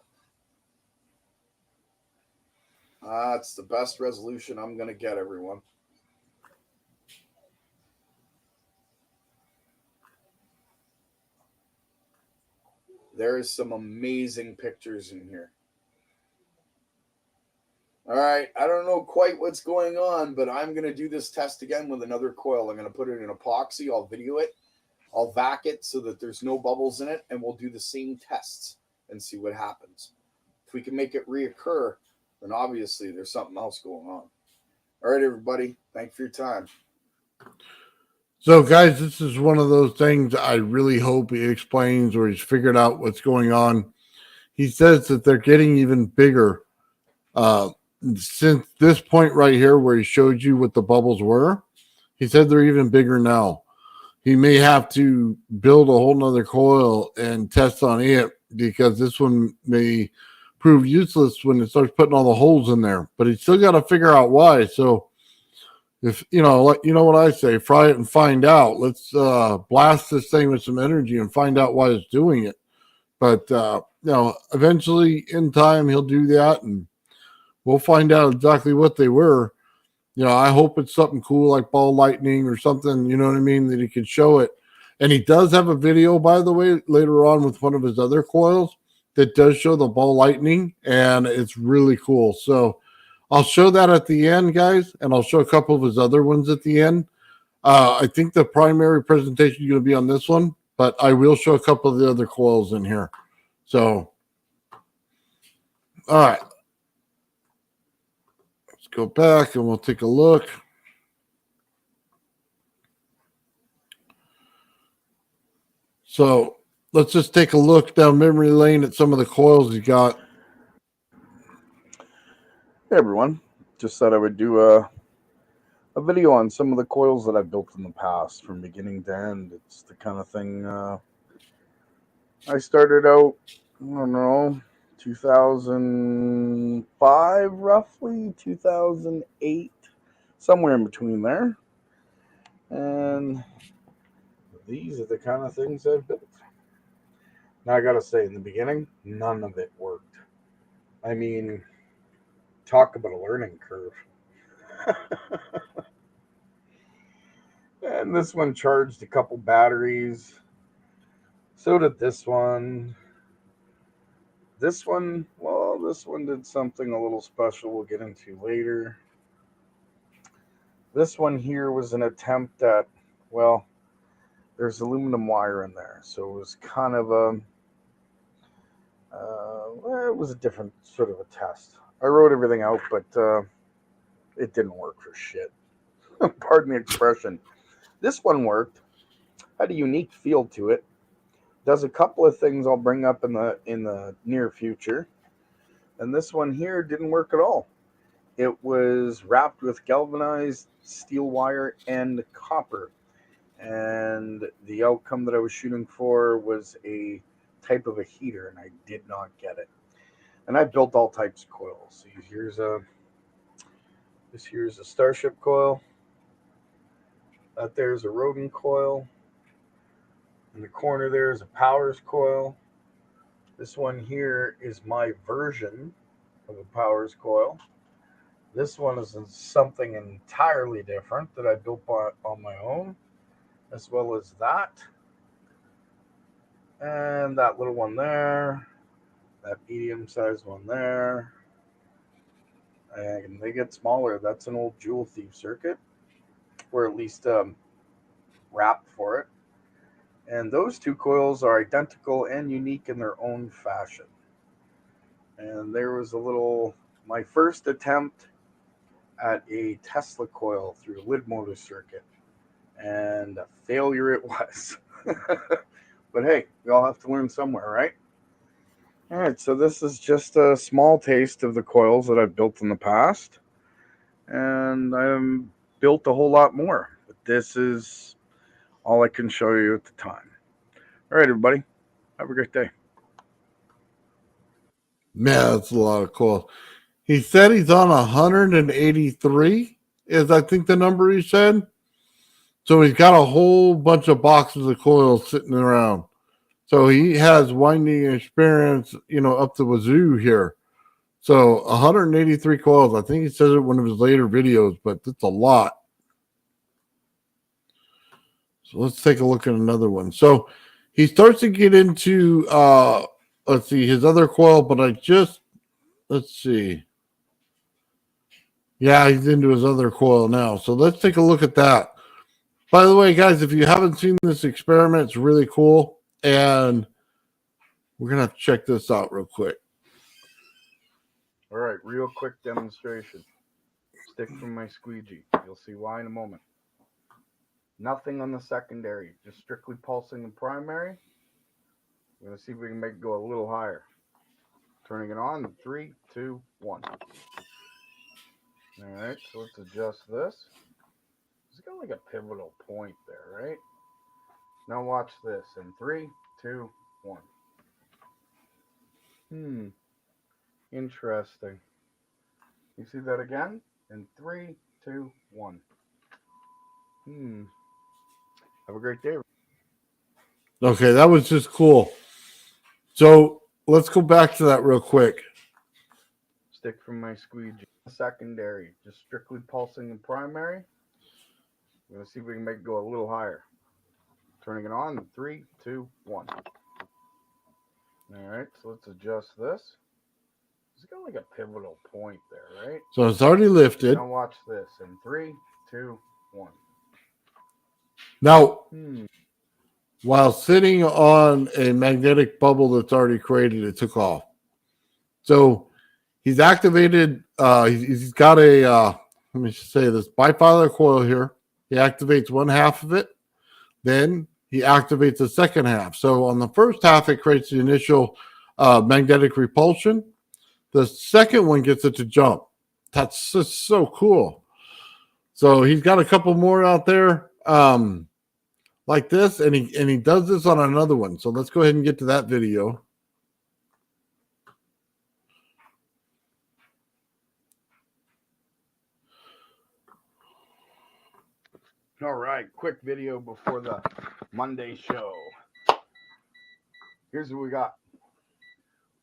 It's the best resolution I'm going to get, everyone. There is some amazing pictures in here. All right, I don't know quite what's going on, but I'm going to do this test again with another coil. I'm going to put it in epoxy. I'll video it. I'll vac it so that there's no bubbles in it, and we'll do the same tests and see what happens. If we can make it reoccur, then obviously there's something else going on. All right, everybody. Thanks for your time. So, guys, this is one of those things I really hope he explains or he's figured out what's going on. He says that they're getting even bigger. Since this point right here where he showed you what the bubbles were, he said they're even bigger now. He may have to build a whole nother coil and test on it because this one may prove useless when it starts putting all the holes in there. But he's still got to figure out why. So if you know what I say, fry it and find out. Let's blast this thing with some energy and find out why it's doing it. But eventually in time he'll do that and we'll find out exactly what they were. I hope it's something cool like ball lightning or something, you know what I mean, that he can show it. And he does have a video, by the way, later on with one of his other coils that does show the ball lightning, and it's really cool. So I'll show that at the end, guys, and I'll show a couple of his other ones at the end. I think the primary presentation is going to be on this one, but I will show a couple of the other coils in here. So, all right. go back and we'll take a look. So let's just take a look down memory lane at some of the coils you got. Hey everyone, just thought I would do a video on some of the coils that I've built in the past from beginning to end. It's the kind of thing I started out, I don't know, 2005 roughly, 2008, somewhere in between there. And these are the kind of things I've built. Now I gotta say, in the beginning, none of it worked. I mean, talk about a learning curve. And this one charged a couple batteries. So did this one. This one, well, this one did something a little special we'll get into later. This one here was an attempt at, well, there's aluminum wire in there. So it was kind of a, well, it was a different sort of a test. I wrote everything out, but it didn't work for shit. Pardon the expression. This one worked, had a unique feel to it. Does a couple of things I'll bring up in the near future. And this one here didn't work at all. It was wrapped with galvanized steel wire and copper. And the outcome that I was shooting for was a type of a heater, and I did not get it. And I built all types of coils. So here's a Starship coil. That there's a Rodin coil. In the corner there is a Powers coil. This one here is my version of a Powers coil. This one is something entirely different that I built on my own, as well as that. And that little one there. That medium-sized one there. And they get smaller. That's an old Jewel Thief circuit, or at least wrap for it. And those two coils are identical and unique in their own fashion. And there was my first attempt at a Tesla coil through a lid motor circuit. And a failure it was. But hey, we all have to learn somewhere, right? All right, so this is just a small taste of the coils that I've built in the past. And I've built a whole lot more. But this is all I can show you at the time. All right, everybody. Have a great day. Man, that's a lot of coils. He said he's on 183, is I think the number he said. So he's got a whole bunch of boxes of coils sitting around. So he has winding experience, up to wazoo here. So 183 coils. I think he says it in one of his later videos, but that's a lot. So let's take a look at another one. So he starts to get into, let's see, his other coil, but let's see. Yeah, he's into his other coil now. So let's take a look at that. By the way, guys, if you haven't seen this experiment, it's really cool. And we're going to check this out real quick. All right, real quick demonstration. Stick from my squeegee. You'll see why in a moment. Nothing on the secondary, just strictly pulsing the primary. We're going to see if we can make it go a little higher. Turning it on in 3, 2, 1. All right, so let's adjust this. It's got like a pivotal point there, right? Now watch this in 3, 2, 1. Interesting. You see that again? In 3, 2, 1. Have a great day. Okay, that was just cool. So let's go back to that real quick. Stick from my squeegee. Secondary, just strictly pulsing the primary. We're going to see if we can make it go a little higher. Turning it on in 3, 2, 1. All right, so let's adjust this. It's got like a pivotal point there, right? So it's already lifted. Now watch this in 3, 2, 1. Now, while sitting on a magnetic bubble that's already created, it took off. So he's activated. He's got a let me just say this bifilar coil here. He activates one half of it, then he activates the second half. So on the first half, it creates the initial magnetic repulsion. The second one gets it to jump. That's just so cool. So he's got a couple more out there like this, and he does this on another one. So let's go ahead and get to that video. All right, quick video before the Monday show. Here's what we got.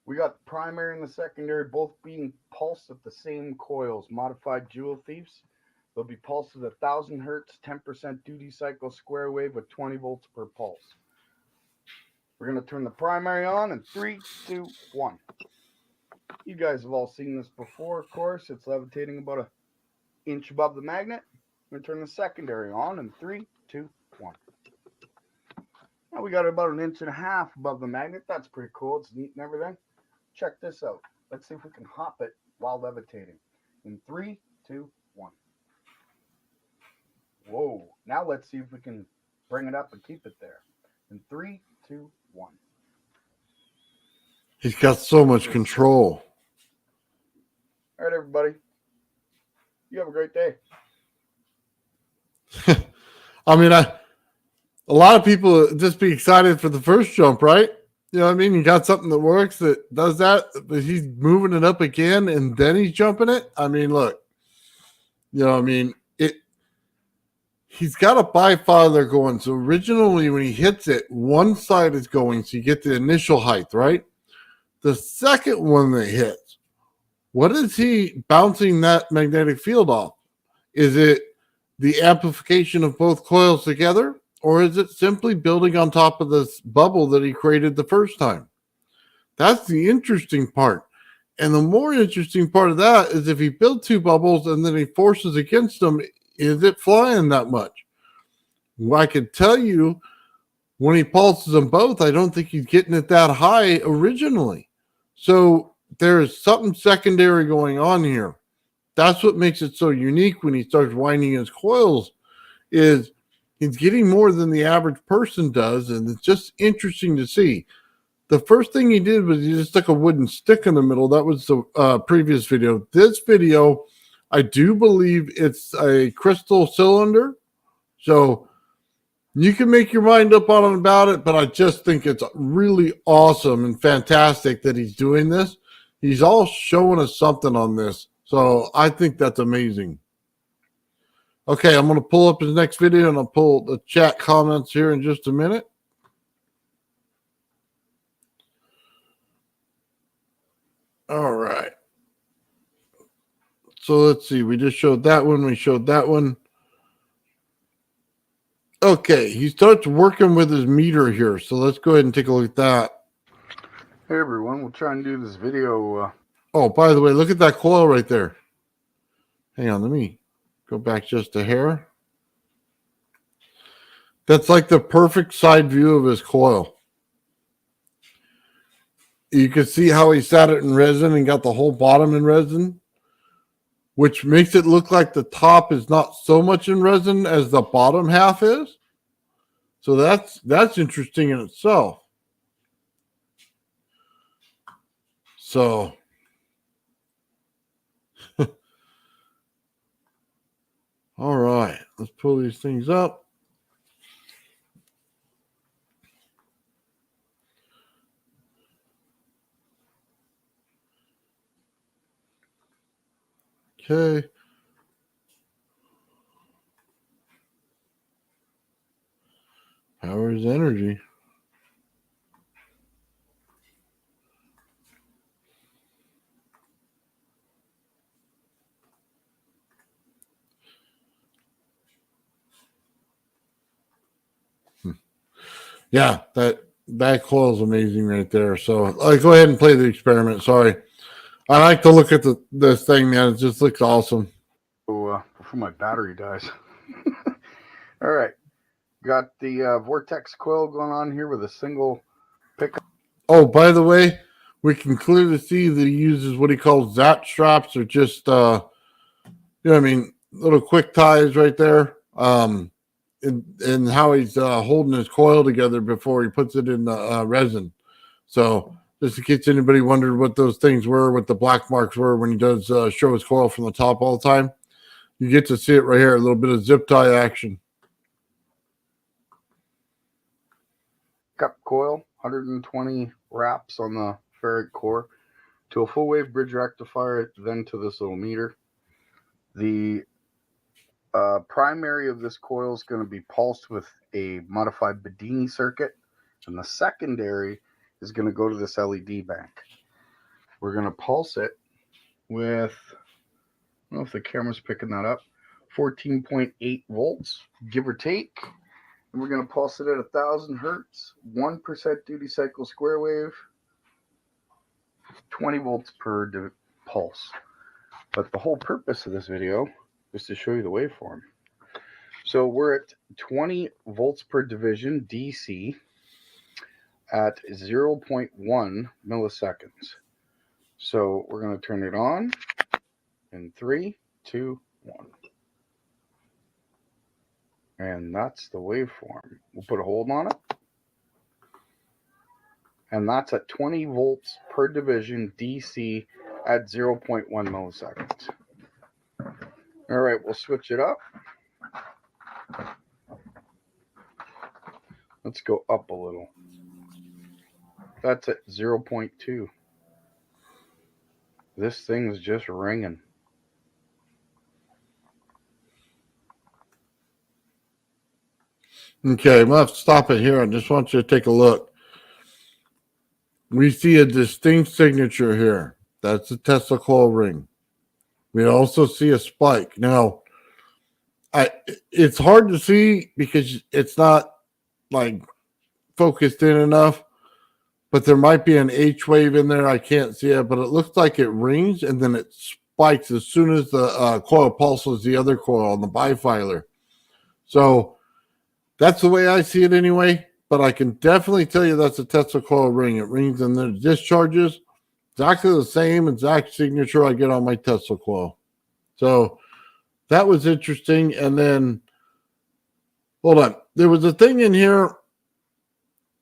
We got the primary and the secondary both being pulsed at the same coils, modified jewel thieves. They'll be pulsed at 1,000 hertz, 10% duty cycle square wave with 20 volts per pulse. We're going to turn the primary on in 3, 2, 1. You guys have all seen this before, of course. It's levitating about an inch above the magnet. I'm going to turn the secondary on in 3, 2, 1. Now we got about 1.5 inches above the magnet. That's pretty cool. It's neat and everything. Check this out. Let's see if we can hop it while levitating. In 3, 2, 1. Whoa. Now let's see if we can bring it up and keep it there. In 3, 2, 1. He's got so much control. All right, everybody. You have a great day. I mean, a lot of people just be excited for the first jump, right? You know what I mean? You got something that works that does that, but he's moving it up again and then he's jumping it. I mean, look, you know what I mean? He's got a bifilar going. So originally when he hits it, one side is going, so you get the initial height, right? The second one that hits, what is he bouncing that magnetic field off? Is it the amplification of both coils together, or is it simply building on top of this bubble that he created the first time? That's the interesting part. And the more interesting part of that is if he builds two bubbles and then he forces against them, is it flying that much? Well, I can tell you when he pulses them both, I don't think he's getting it that high originally. So there is something secondary going on here. That's what makes it so unique when he starts winding his coils, is he's getting more than the average person does, and it's just interesting to see. The first thing he did was he just stuck a wooden stick in the middle. That was the previous video. This video, I do believe it's a crystal cylinder. So you can make your mind up on it about it, but I just think it's really awesome and fantastic that he's doing this. He's all showing us something on this. So I think that's amazing. Okay, I'm going to pull up his next video and I'll pull the chat comments here in just a minute. All right. So let's see. We just showed that one. We showed that one. Okay, he starts working with his meter here. So let's go ahead and take a look at that. Hey, everyone. We'll try and do this video. Oh, by the way, look at that coil right there. Hang on, let me go back just a hair. That's like the perfect side view of his coil. You can see how he sat it in resin and got the whole bottom in resin, which makes it look like the top is not so much in resin as the bottom half is. So that's interesting in itself. So all right, let's pull these things up. Okay. Power is energy. Yeah, that coil is amazing right there. So go ahead and play the experiment. Sorry. I like to look at this thing, man. It just looks awesome. Before my battery dies. All right. Got the Vortex Coil going on here with a single pickup. Oh, by the way, We can clearly see that he uses what he calls zap straps, or just, little quick ties right there. And how he's holding his coil together before he puts it in the resin. So just in case anybody wondered what those things were, what the black marks were when he does show his coil from the top all the time, you get to see it right here, a little bit of zip tie action. Cup coil, 120 wraps on the ferrite core to a full wave bridge rectifier, then to this little meter. The primary of this coil is going to be pulsed with a modified Bedini circuit, and the secondary is going to go to this LED bank. We're going to pulse it with, I don't know if the camera's picking that up, 14.8 volts, give or take. And we're going to pulse it at 1,000 hertz, 1% duty cycle square wave, 20 volts per pulse. But the whole purpose of this video is to show you the waveform. So we're at 20 volts per division DC at 0.1 milliseconds. So we're going to turn it on in 3, 2, 1. And that's the waveform. We'll put a hold on it. And that's at 20 volts per division DC at 0.1 milliseconds. All right, we'll switch it up. Let's go up a little. That's at 0.2. This thing's just ringing. Okay, I'm going to have to stop it here. I just want you to take a look. We see a distinct signature here. That's a Tesla coil ring. We also see a spike. Now, it's hard to see because it's not like focused in enough, but there might be an H wave in there. I can't see it, but it looks like it rings and then it spikes as soon as the coil pulses the other coil on the bifilar. So that's the way I see it anyway, but I can definitely tell you that's a Tesla coil ring. It rings and then it discharges. Exactly the same exact signature I get on my Tesla coil. So that was interesting. And then, hold on. There was a thing in here.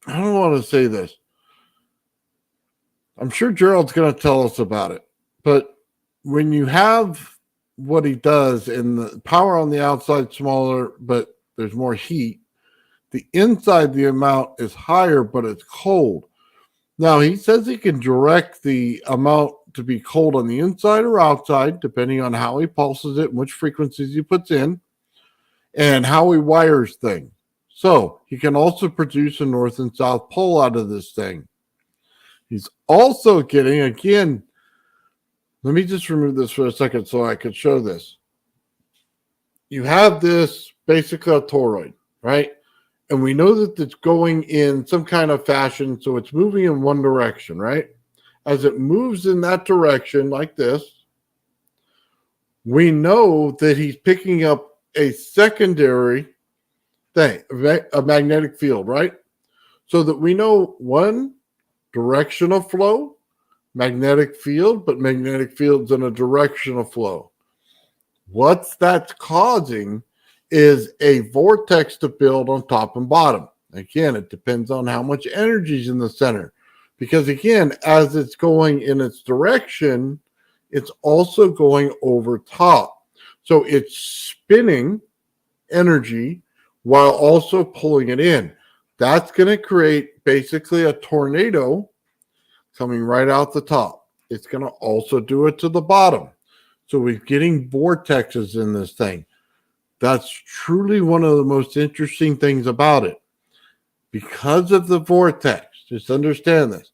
I don't want to say this. I'm sure Gerald's going to tell us about it. But when you have what he does and the power on the outside smaller, but there's more heat, the inside, the amount is higher, but it's cold. Now, he says he can direct the amount to be cold on the inside or outside, depending on how he pulses it and which frequencies he puts in and how he wires things. So he can also produce a north and south pole out of this thing. He's also getting, again, let me just remove this for a second so I could show this. You have this basically a toroid, right? And we know that it's going in some kind of fashion, so it's moving in one direction, right? As it moves in that direction like this, we know that he's picking up a secondary thing, a magnetic field, right? So that we know one, directional flow, magnetic field, but magnetic field's in a directional flow. What's that's causing is a vortex to build on top and bottom. Again, it depends on how much energy is in the center. Because again, as it's going in its direction, it's also going over top. So it's spinning energy while also pulling it in. That's going to create basically a tornado coming right out the top. It's going to also do it to the bottom. So we're getting vortexes in this thing. That's truly one of the most interesting things about it. Because of the vortex, just understand this,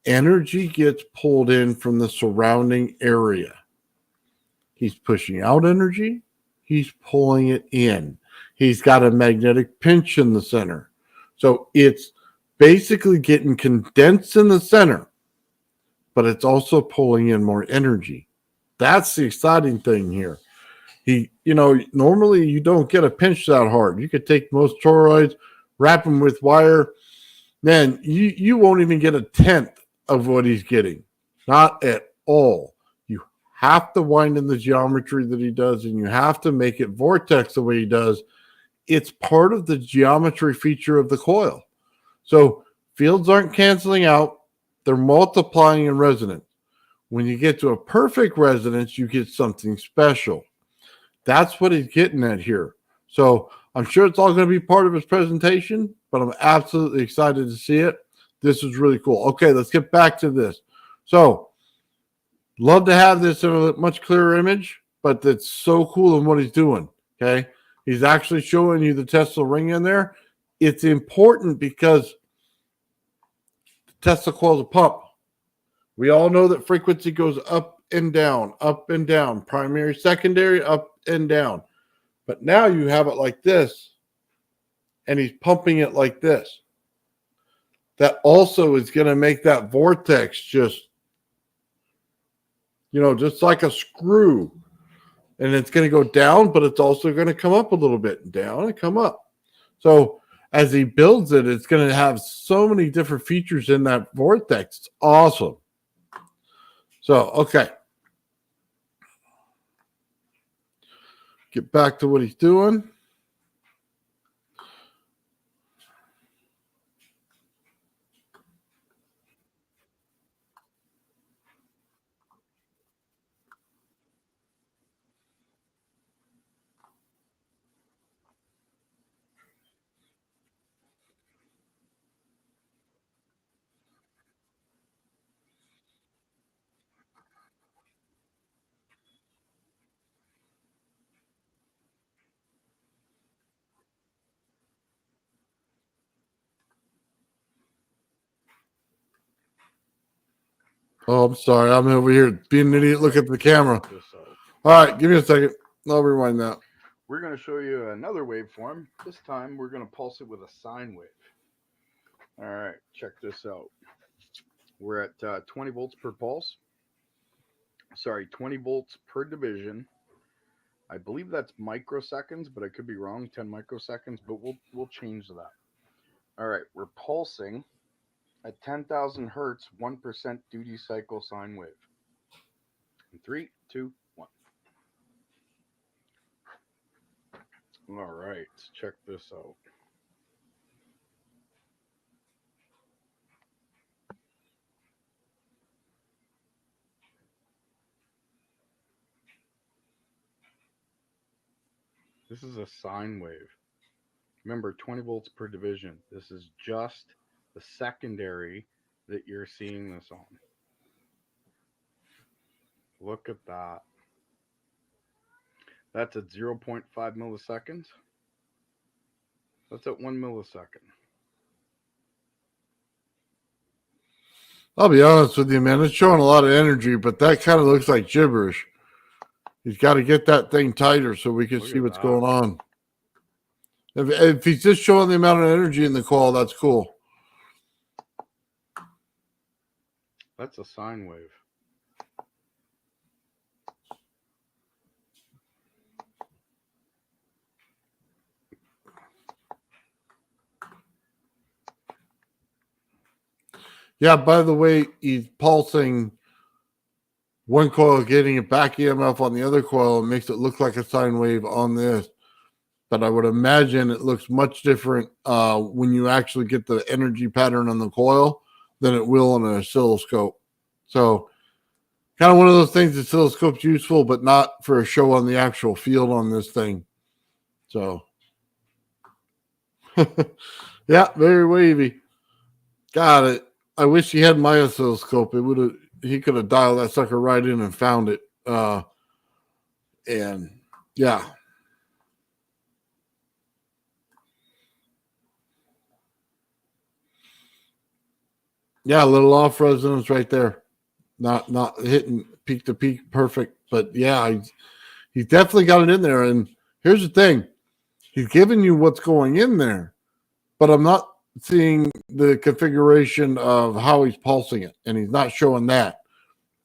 energy gets pulled in from the surrounding area. He's pushing out energy. He's pulling it in. He's got a magnetic pinch in the center. So it's basically getting condensed in the center, but it's also pulling in more energy. That's the exciting thing here. Normally you don't get a pinch that hard. You could take most toroids, wrap them with wire, then you won't even get a tenth of what he's getting. Not at all. You have to wind in the geometry that he does, and you have to make it vortex the way he does. It's part of the geometry feature of the coil. So fields aren't canceling out. They're multiplying in resonance. When you get to a perfect resonance, you get something special. That's what he's getting at here. So I'm sure it's all going to be part of his presentation, but I'm absolutely excited to see it. This is really cool. Okay, let's get back to this. So love to have this in a much clearer image, but that's so cool in what he's doing. Okay, he's actually showing you the Tesla ring in there. It's important because the Tesla coil is a pump. We all know that frequency goes up and down, primary, secondary, up and down. But now you have it like this, and he's pumping it like this. That also is going to make that vortex just, just like a screw. And it's going to go down, but it's also going to come up a little bit, down and come up. So as he builds it, it's going to have so many different features in that vortex. It's awesome. So, okay. Get back to what he's doing. Oh, I'm sorry. I'm over here being an idiot. Look at the camera. All right, give me a second. I'll rewind that. We're going to show you another waveform. This time we're going to pulse it with a sine wave. All right, check this out. We're at 20 volts per pulse. Sorry, 20 volts per division. I believe that's microseconds, but I could be wrong. 10 microseconds, but we'll change that. All right, we're pulsing at 10,000 hertz, 1% duty cycle sine wave. In 3, 2, 1. All right, let's check this out. This is a sine wave. Remember, 20 volts per division. This is just the secondary that you're seeing this on. Look at that. That's at 0.5 milliseconds. That's at 1 millisecond. I'll be honest with you, man. It's showing a lot of energy, but that kind of looks like gibberish. He's got to get that thing tighter so we can see what's going on. If he's just showing the amount of energy in the coil, that's cool. That's a sine wave. Yeah, by the way, he's pulsing one coil, getting a back EMF on the other coil, and makes it look like a sine wave on this. But I would imagine it looks much different when you actually get the energy pattern on the coil than it will on an oscilloscope. So kind of one of those things, the oscilloscope's useful, but not for a show on the actual field on this thing. So, yeah, very wavy. Got it. I wish he had my oscilloscope. He could have dialed that sucker right in and found it. And yeah. Yeah, a little off resonance right there. Not hitting peak to peak perfect, but yeah, he's definitely got it in there. And here's the thing. He's giving you what's going in there, but I'm not seeing the configuration of how he's pulsing it, and he's not showing that.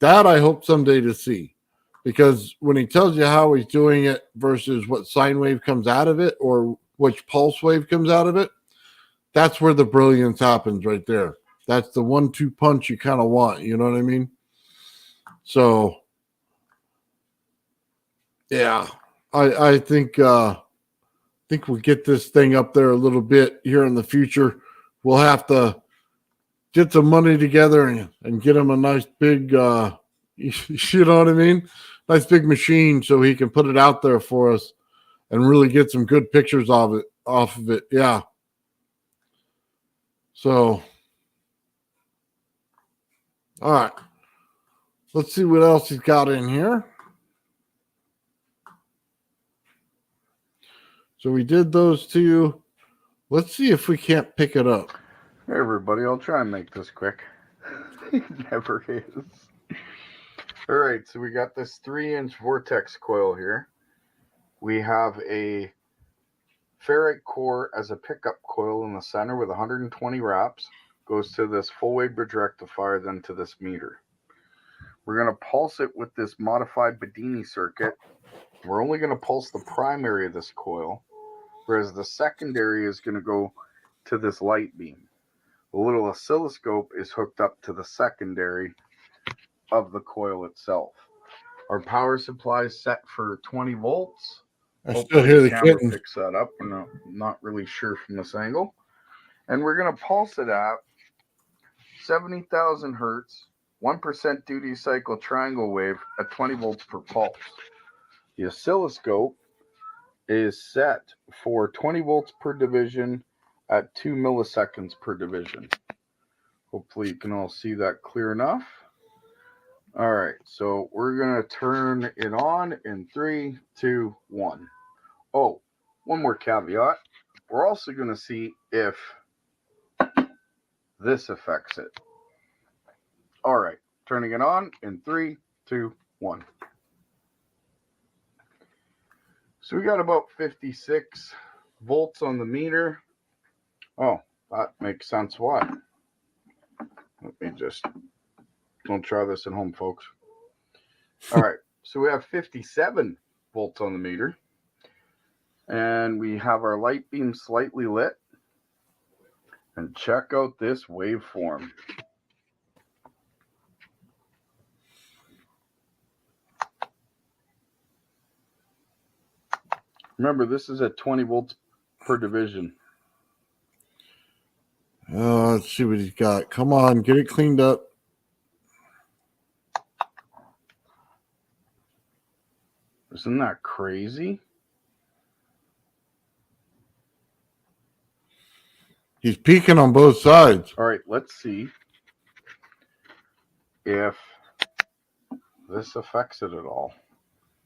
That I hope someday to see, because when he tells you how he's doing it versus what sine wave comes out of it or which pulse wave comes out of it, that's where the brilliance happens right there. That's the 1-2 punch you kind of want. You know what I mean? So, yeah, I think we'll get this thing up there a little bit here in the future. We'll have to get some money together and get him a nice big, you know what I mean? Nice big machine so he can put it out there for us and really get some good pictures off of it. Yeah. So, all right. Let's see what else he's got in here. So we did those two. Let's see if we can't pick it up. Hey everybody, I'll try and make this quick. It never is. Alright, so we got this 3-inch Vortex coil here. We have a ferrite core as a pickup coil in the center with 120 wraps. Goes to this full wave bridge rectifier, then to this meter. We're going to pulse it with this modified Bedini circuit. We're only going to pulse the primary of this coil, whereas the secondary is going to go to this light beam. The little oscilloscope is hooked up to the secondary of the coil itself. Our power supply is set for 20 volts. I still hear the camera kitten. picks that up. I'm not really sure from this angle. And we're going to pulse it at 70,000 hertz, 1% duty cycle triangle wave at 20 volts per pulse. The oscilloscope is set for 20 volts per division at 2 milliseconds per division. Hopefully you can all see that clear enough. All right, so we're going to turn it on in 3, 2, 1. Oh, one more caveat. We're also going to see if this affects it. All right, turning it on in 3, 2, 1. So we got about 56 volts on the meter. Oh, that makes sense. Why? Let me just, don't try this at home, folks. All right, so we have 57 volts on the meter. And we have our light beam slightly lit. And check out this waveform. Remember, this is at 20 volts per division. Let's see what he's got. Come on, get it cleaned up. Isn't that crazy? He's peaking on both sides. All right, let's see if this affects it at all.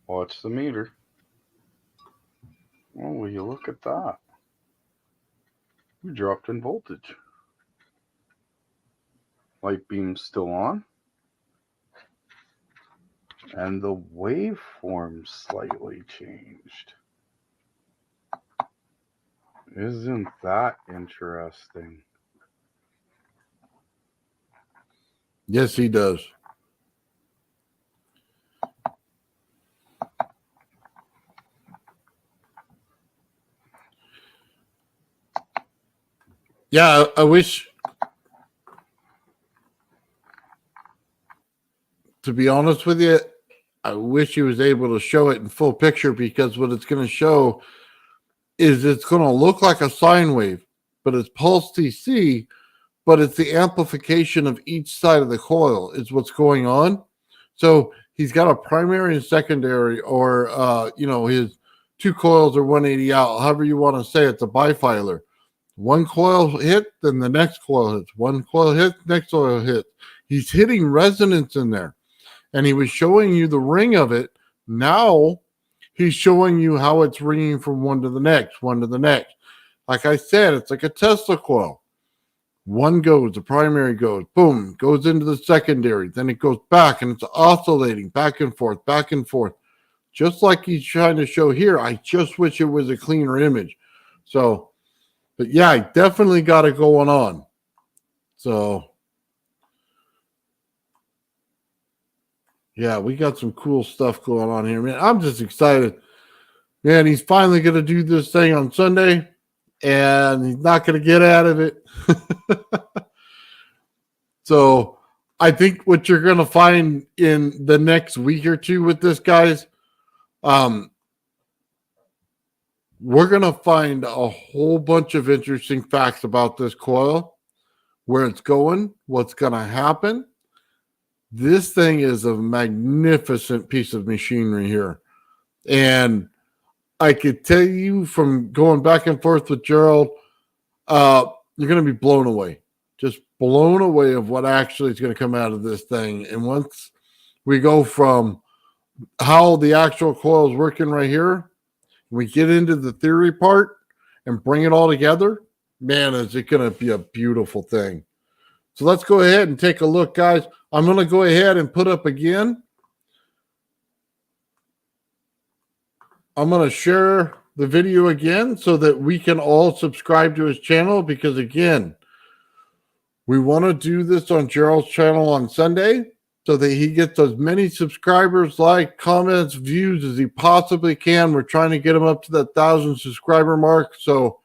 Watch the meter. Oh, will you look at that? We dropped in voltage. Light beam's still on. And the waveform slightly changed. Isn't that interesting? Yes, he does. Yeah, I wish, to be honest with you, I wish he was able to show it in full picture, because what it's going to show is it's going to look like a sine wave, but it's pulse DC, but it's the amplification of each side of the coil is what's going on. So he's got a primary and secondary, or, his two coils are 180 out, however you want to say it, it's a bifilar. One coil hit, then the next coil hits. One coil hit, next coil hits. He's hitting resonance in there. And he was showing you the ring of it. Now he's showing you how it's ringing from one to the next, one to the next. Like I said, it's like a Tesla coil. One goes, the primary goes, boom, goes into the secondary. Then it goes back, and it's oscillating back and forth, back and forth. Just like he's trying to show here. I just wish it was a cleaner image. So, but yeah, I definitely got it going on. So, yeah, we got some cool stuff going on here, man. I'm just excited. Man, he's finally going to do this thing on Sunday, and he's not going to get out of it. So I think what you're going to find in the next week or two with this, guys, we're going to find a whole bunch of interesting facts about this coil, where it's going, what's going to happen. This thing is a magnificent piece of machinery here. And I could tell you from going back and forth with Gerald, you're going to be blown away. Just blown away of what actually is going to come out of this thing. And once we go from how the actual coil is working right here, we get into the theory part and bring it all together, man, is it going to be a beautiful thing. So let's go ahead and take a look, guys. I'm going to go ahead and put up again. I'm going to share the video again so that we can all subscribe to his channel, because, again, we want to do this on Gerald's channel on Sunday so that he gets as many subscribers, like, comments, views as he possibly can. We're trying to get him up to that 1,000 subscriber mark. So,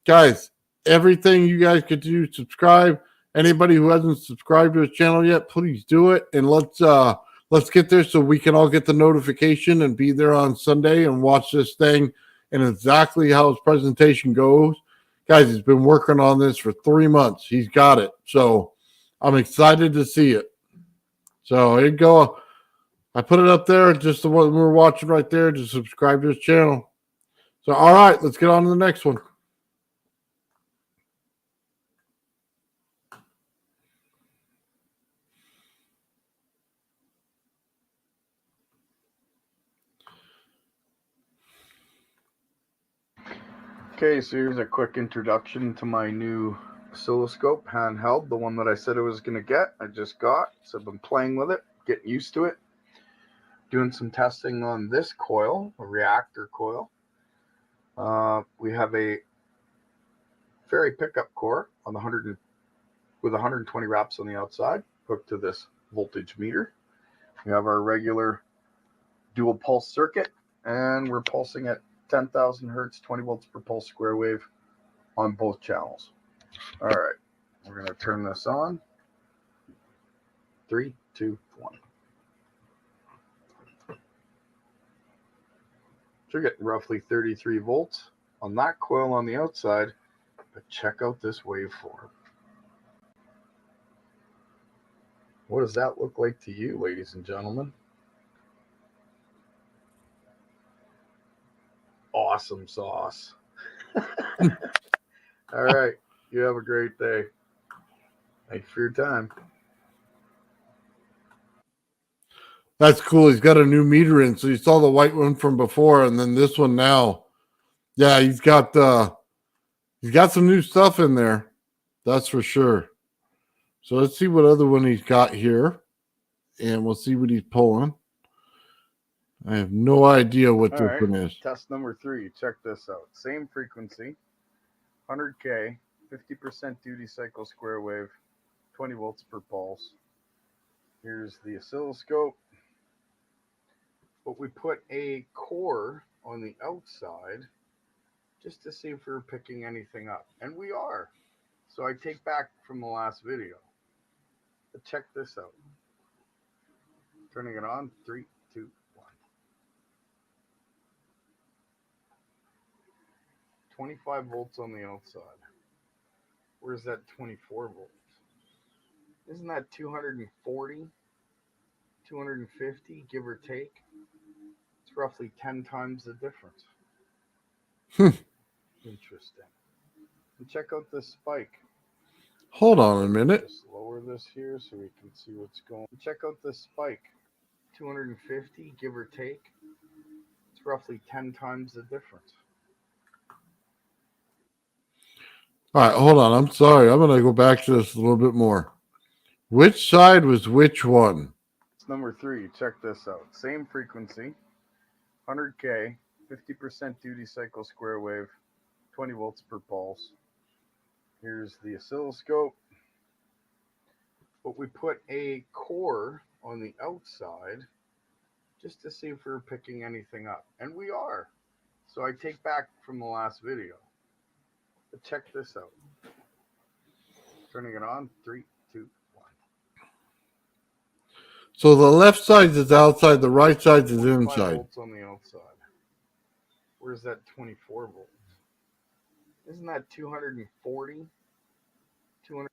guys, everything you guys could do, subscribe. Anybody who hasn't subscribed to his channel yet, please do it. And let's get there so we can all get the notification and be there on Sunday and watch this thing and exactly how his presentation goes. Guys, he's been working on this for 3 months. He's got it. So I'm excited to see it. So here you go. I put it up there, just the one we're watching right there, to subscribe to his channel. So, all right, let's get on to the next one. Okay, so here's a quick introduction to my new oscilloscope, handheld, the one that I said I was going to get. I just got, so I've been playing with it, getting used to it, doing some testing on this coil, a reactor coil. We have a ferry pickup core on the with 120 wraps on the outside, hooked to this voltage meter. We have our regular dual pulse circuit, and we're pulsing at 10,000 hertz, 20 volts per pulse square wave on both channels. All right, we're going to turn this on. 3, 2, 1. So you're getting roughly 33 volts on that coil on the outside, but check out this waveform. What does that look like to you, ladies and gentlemen? Awesome sauce. All right, you have a great day. Thanks for your time. That's cool. He's got a new meter in. So you saw the white one from before, and then this one now. Yeah, he's got some new stuff in there. That's for sure. So let's see what other one he's got here, and we'll see what he's pulling. I have no idea what this one is. Test number 3. Check this out. Same frequency, 100K, 50% duty cycle square wave, 20 volts per pulse. Here's the oscilloscope. But we put a core on the outside just to see if we're picking anything up. And we are. So I take back from the last video. But check this out. Turning it on. 3, 2, 1. 25 volts on the outside. Where's that 24 volts? Isn't that 240, 250, give or take? It's roughly 10 times the difference. Interesting. And check out this spike. Hold on a minute. Just lower this here so we can see what's going on. Check out this spike. 250, give or take. It's roughly 10 times the difference. All right, hold on. I'm sorry. I'm going to go back to this a little bit more. Which side was which one? Number 3, check this out. Same frequency, 100K, 50% duty cycle square wave, 20 volts per pulse. Here's the oscilloscope. But we put a core on the outside just to see if we're picking anything up. And we are. So I take back from the last video. But check this out. Turning it on. 3, 2, 1. So the left side is outside, the right side is 25 inside. volts on the outside. Where's that 24 volts? Isn't that 240? 200.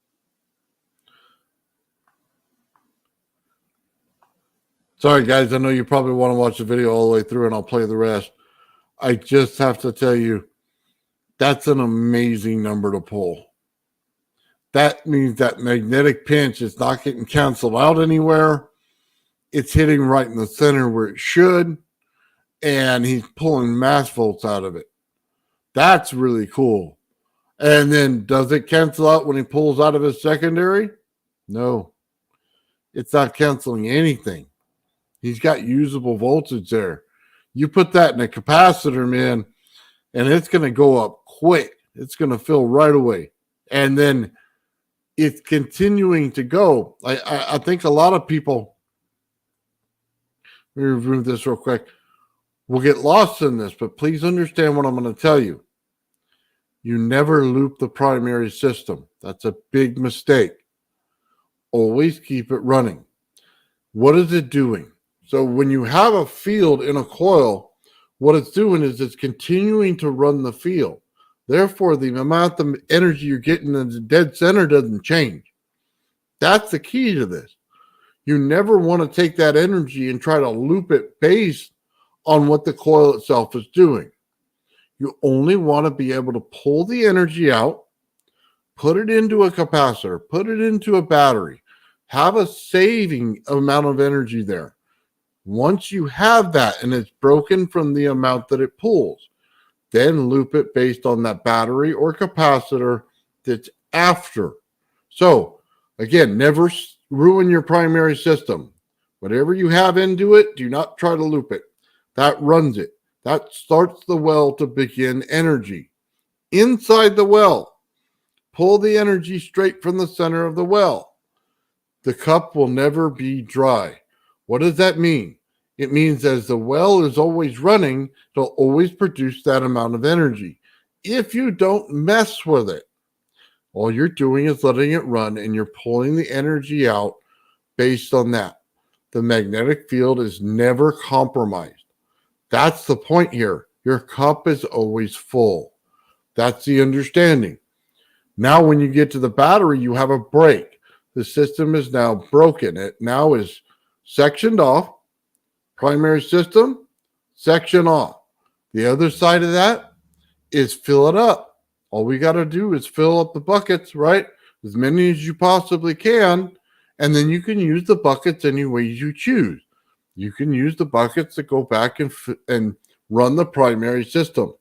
Sorry, guys. I know you probably want to watch the video all the way through, and I'll play the rest. I just have to tell you, that's an amazing number to pull. That means that magnetic pinch is not getting canceled out anywhere. It's hitting right in the center where it should, and he's pulling mass volts out of it. That's really cool. And then does it cancel out when he pulls out of his secondary? No. It's not canceling anything. He's got usable voltage there. You put that in a capacitor, man, and it's going to go up quick. It's going to fill right away. And then it's continuing to go. I think a lot of people, let me remove this real quick, will get lost in this, but please understand what I'm going to tell you. You never loop the primary system. That's a big mistake. Always keep it running. What is it doing? So when you have a field in a coil, what it's doing is it's continuing to run the field. Therefore, the amount of energy you're getting in the dead center doesn't change. That's the key to this. You never want to take that energy and try to loop it based on what the coil itself is doing. You only want to be able to pull the energy out, put it into a capacitor, put it into a battery, have a saving amount of energy there. Once you have that and it's broken from the amount that it pulls, then loop it based on that battery or capacitor that's after. So, again, never ruin your primary system. Whatever you have into it, do not try to loop it. That runs it. That starts the well to begin energy. Inside the well, pull the energy straight from the center of the well. The cup will never be dry. What does that mean? It means as the well is always running, it'll always produce that amount of energy. If you don't mess with it, all you're doing is letting it run and you're pulling the energy out based on that. The magnetic field is never compromised. That's the point here. Your cup is always full. That's the understanding. Now, when you get to the battery, you have a break. The system is now broken. It now is sectioned off. Primary system, section off. The other side of that is fill it up. All we got to do is fill up the buckets, right? As many as you possibly can. And then you can use the buckets any way you choose. You can use the buckets to go back and run the primary system.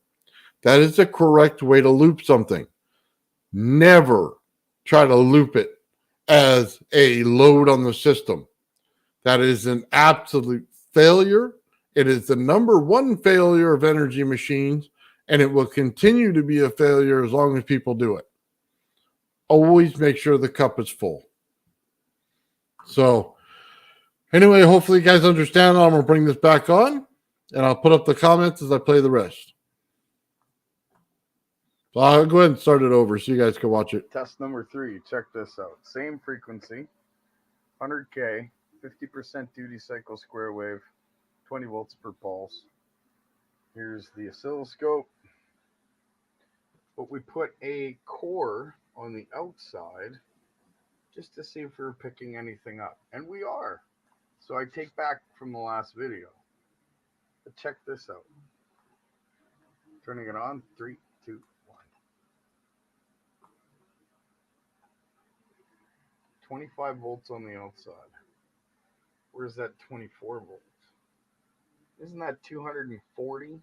That is the correct way to loop something. Never try to loop it as a load on the system. That is an absolute failure. It is the number one failure of energy machines, and it will continue to be a failure as long as people do it. Always make sure the cup is full. So, anyway, hopefully you guys understand. I'm going to bring this back on, and I'll put up the comments as I play the rest. So I'll go ahead and start it over so you guys can watch it. Test number 3. Check this out. Same frequency, 100K, 50% duty cycle square wave, 20 volts per pulse. Here's the oscilloscope. But we put a core on the outside just to see if we're picking anything up. And we are. So I take back from the last video. But check this out. Turning it on. 3, 2, 1. 25 volts on the outside. Where's that 24 volts? Isn't that 240,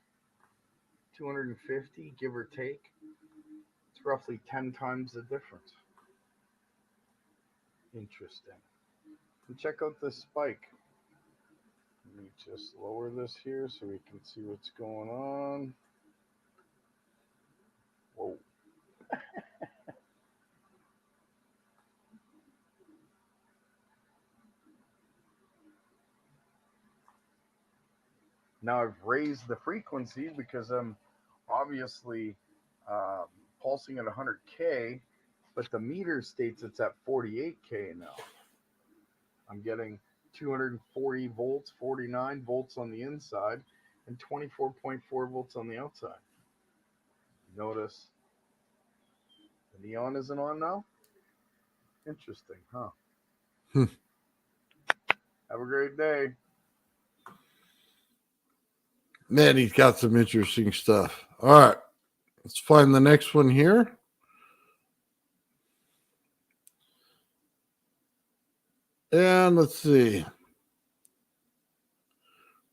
250, give or take? It's roughly 10 times the difference. Interesting. And check out this spike. Let me just lower this here so we can see what's going on. Whoa. Now I've raised the frequency because I'm obviously pulsing at 100K, but the meter states it's at 48K now. I'm getting 240 volts, 49 volts on the inside, and 24.4 volts on the outside. Notice the neon isn't on now? Interesting, huh? Have a great day. Man, he's got some interesting stuff. All right. Let's find the next one here. And let's see.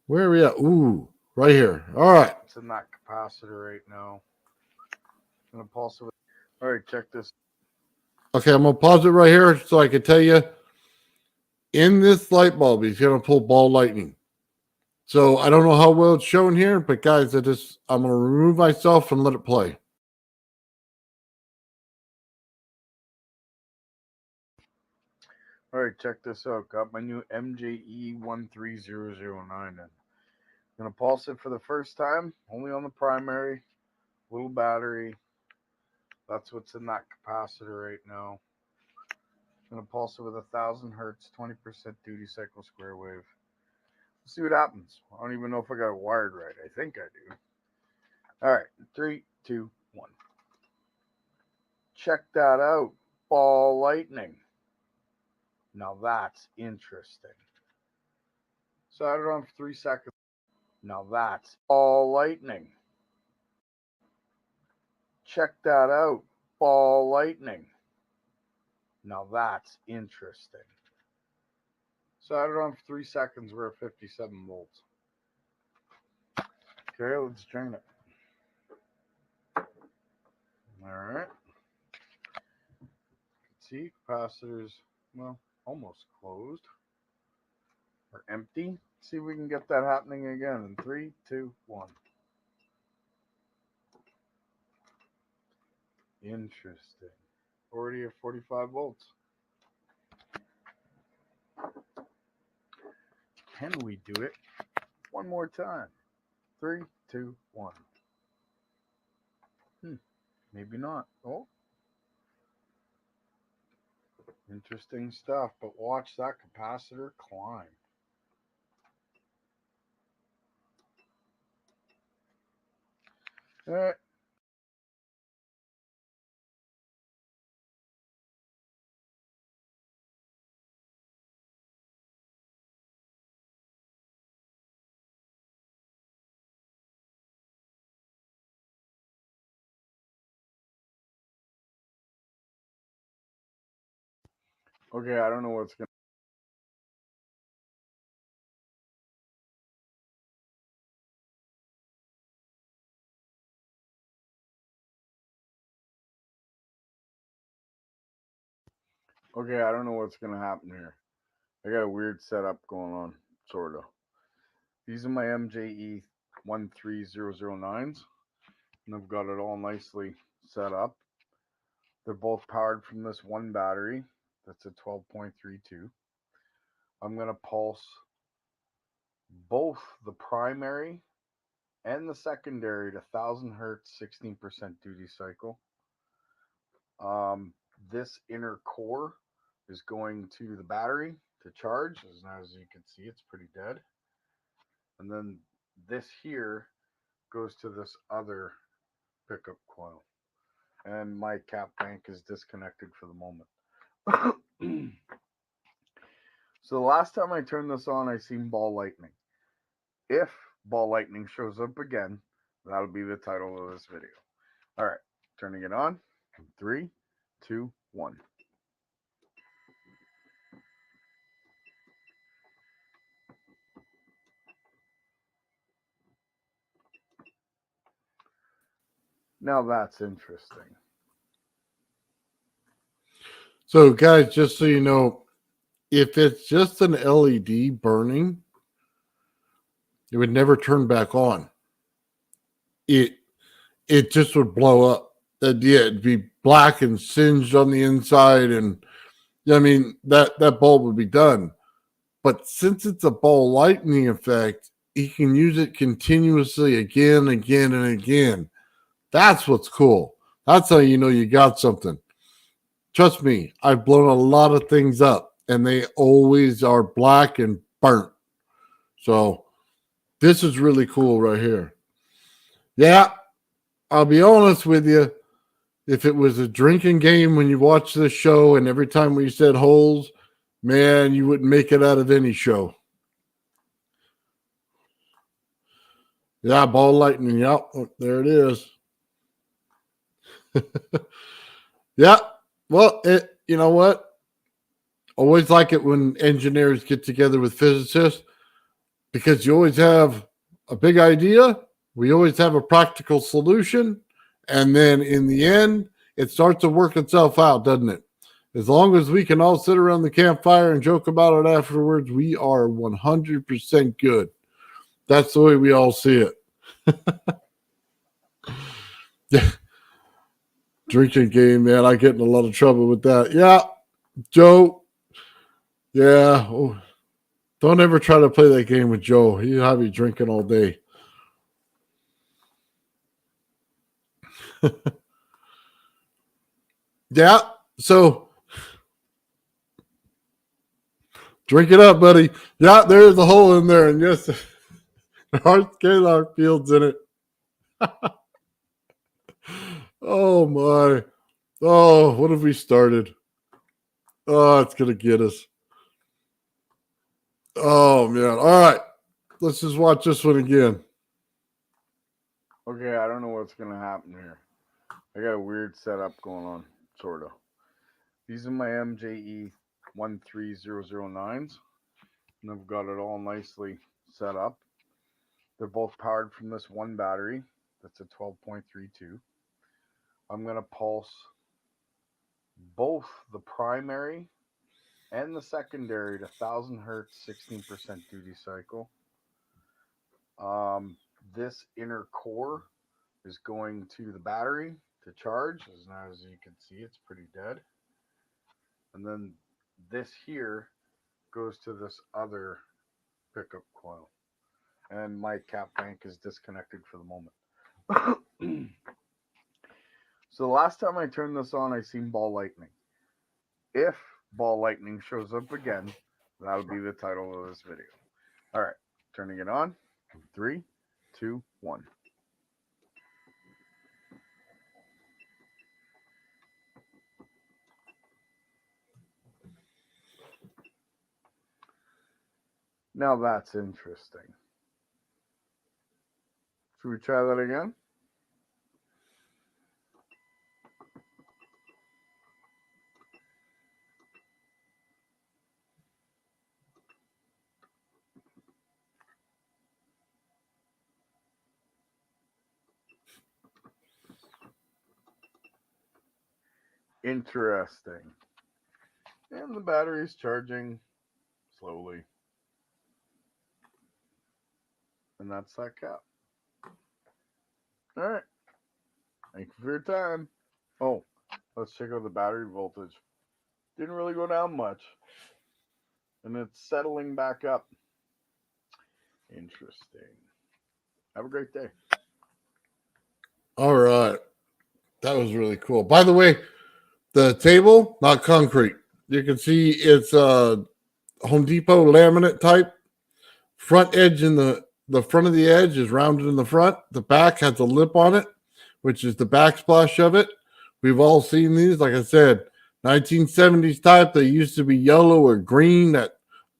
Where are we at? Ooh, right here. All right. It's in that capacitor right now. I'm going to pulse it. All right, check this. Okay, I'm going to pause it right here so I can tell you. In this light bulb, he's going to pull ball lightning. So I don't know how well it's shown here, but guys, I'm going to remove myself and let it play. All right, check this out. Got my new MJE 13009 in. I'm going to pulse it for the first time, only on the primary, little battery. That's what's in that capacitor right now. I'm going to pulse it with 1,000 hertz, 20% duty cycle square wave. Let's see what happens. I don't even know if I got it wired right. I think I do. All right, 3, 2, 1. Check that out. Ball lightning. Now that's interesting. So I had it on for 3 seconds. Now that's ball lightning. Check that out. Ball lightning. Now that's interesting. So I had it on for 3 seconds. We're at 57 volts. Okay, let's drain it. All right. See, capacitors, well, almost closed. Or empty. See if we can get that happening again in 3, 2, 1. Interesting. Already at 45 volts. Can we do it one more time? 3, 2, 1. Maybe not. Oh. Interesting stuff, but watch that capacitor climb. All right. Okay, I don't know what's going to. Okay, I don't know what's going to happen here. I got a weird setup going on, sort of. These are my MJE 13009s, and I've got it all nicely set up. They're both powered from this one battery. That's a 12.32. I'm going to pulse both the primary and the secondary to 1,000 hertz, 16% duty cycle. This inner core is going to the battery to charge. As you can see, it's pretty dead. And then this here goes to this other pickup coil. And my cap bank is disconnected for the moment. So the last time I turned this on, I seen ball lightning. If ball lightning shows up again, that'll be the title of this video. All right, turning it on. 3, 2, 1. Now that's interesting. So, guys, just so you know, if it's just an LED burning, it would never turn back on. It just would blow up. Yeah, it'd be black and singed on the inside, and I mean that bulb would be done. But since it's a ball lightning effect, you can use it continuously again, again, and again. That's what's cool. That's how you know you got something. Trust me, I've blown a lot of things up, and they always are black and burnt. So this is really cool right here. Yeah, I'll be honest with you. If it was a drinking game when you watch this show and every time we said holes, man, you wouldn't make it out of any show. Yeah, ball lightning. Yep, there it is. Yeah. Well, you know what? Always like it when engineers get together with physicists because you always have a big idea. We always have a practical solution. And then in the end, it starts to work itself out, doesn't it? As long as we can all sit around the campfire and joke about it afterwards, we are 100% good. That's the way we all see it. Yeah. Drinking game, man. I get in a lot of trouble with that. Yeah, Joe. Yeah. Oh, don't ever try to play that game with Joe. He'll have you drinking all day. Yeah. So drink it up, buddy. Yeah, there's a hole in there. And yes, there are scalar fields in it. Oh, my. Oh, what have we started? Oh, it's going to get us. Oh, man. All right. Let's just watch this one again. Okay, I don't know what's going to happen here. I got a weird setup going on, sort of. These are my MJE 13009s, and I've got it all nicely set up. They're both powered from this one battery. That's a 12.32. I'm going to pulse both the primary and the secondary to 1000 hertz, 16% duty cycle. This inner core is going to the battery to charge. As you can see, it's pretty dead. And then this here goes to this other pickup coil. And my cap bank is disconnected for the moment. So the last time I turned this on, I seen ball lightning. If ball lightning shows up again, that'll be the title of this video. All right, turning it on. 3, 2, 1. Now that's interesting. Should we try that again? Interesting. And the battery's charging slowly. And that's that cap. All right. Thank you for your time. Oh, let's check out the battery voltage. Didn't really go down much. And it's settling back up. Interesting. Have a great day. All right. That was really cool. By the way, the table, not concrete. You can see it's a Home Depot laminate type. Front edge in the front of the edge is rounded in the front. The back has a lip on it, which is the backsplash of it. We've all seen these. Like I said, 1970s type. They used to be yellow or green. That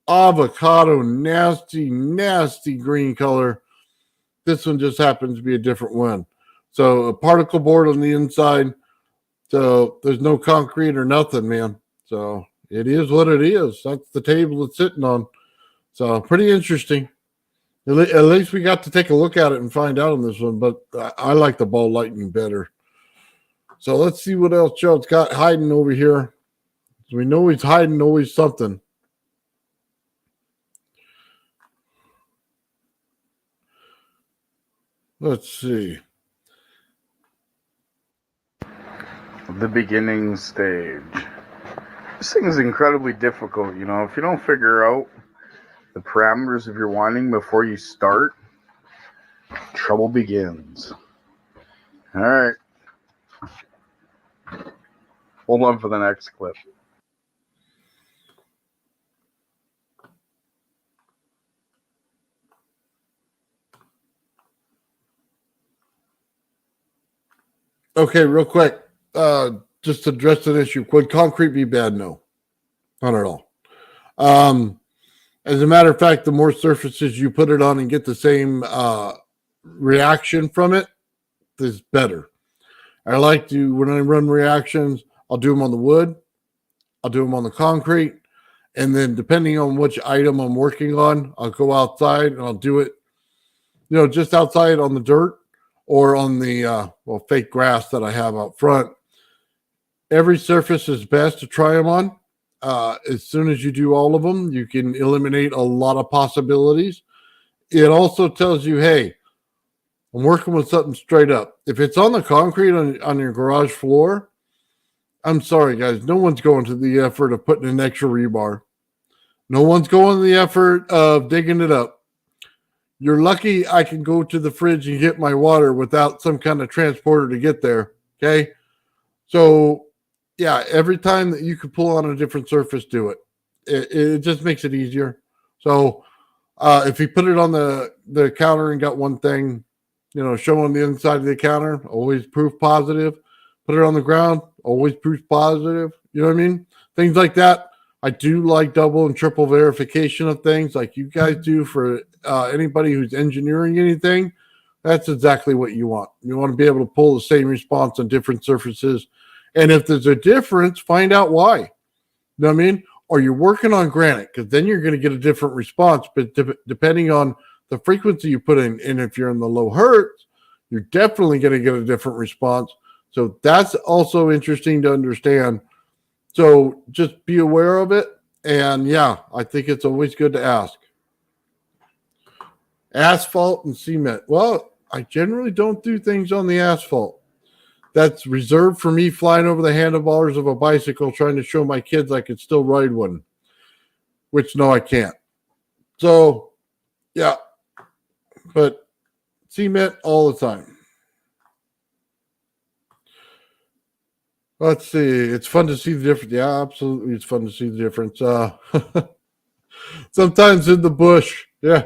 avocado, nasty, nasty green color. This one just happens to be a different one. So a particle board on the inside. So there's no concrete or nothing, man. So it is what it is. That's the table it's sitting on. So pretty interesting. At least we got to take a look at it and find out on this one. But I like the ball lightning better. So let's see what else Joe's got hiding over here. We know he's hiding always something. Let's see. The beginning stage. This thing is incredibly difficult, you know. If you don't figure out the parameters of your winding before you start, trouble begins. All right. Hold on for the next clip. Okay, real quick. Just to address an issue. Would concrete be bad? No, not at all. As a matter of fact, the more surfaces you put it on and get the same reaction from it, is better. I like to, when I run reactions, I'll do them on the wood, I'll do them on the concrete, and then depending on which item I'm working on, I'll go outside and I'll do it, just outside on the dirt or on the fake grass that I have out front. Every surface is best to try them on. As soon as you do all of them, you can eliminate a lot of possibilities. It also tells you, hey, I'm working with something straight up. If it's on the concrete on your garage floor, I'm sorry, guys. No one's going to the effort of putting an extra rebar. No one's going to the effort of digging it up. You're lucky I can go to the fridge and get my water without some kind of transporter to get there. Okay. So, yeah, every time that you can pull on a different surface, do it. It just makes it easier. So, if you put it on the counter and got one thing, showing the inside of the counter, always proof positive. Put it on the ground, always proof positive. You know what I mean? Things like that. I do like double and triple verification of things like you guys do for anybody who's engineering anything. That's exactly what you want. You want to be able to pull the same response on different surfaces. And if there's a difference, find out why. You know what I mean? Or you're working on granite, because then you're going to get a different response. But depending on the frequency you put in, and if you're in the low hertz, you're definitely going to get a different response. So that's also interesting to understand. So just be aware of it. And yeah, I think it's always good to ask. Asphalt and cement. Well, I generally don't do things on the asphalt. That's reserved for me flying over the handlebars of a bicycle trying to show my kids I could still ride one, which no, I can't. So, yeah, but cement all the time. Let's see. It's fun to see the difference. Yeah, absolutely. It's fun to see the difference. Sometimes in the bush. Yeah.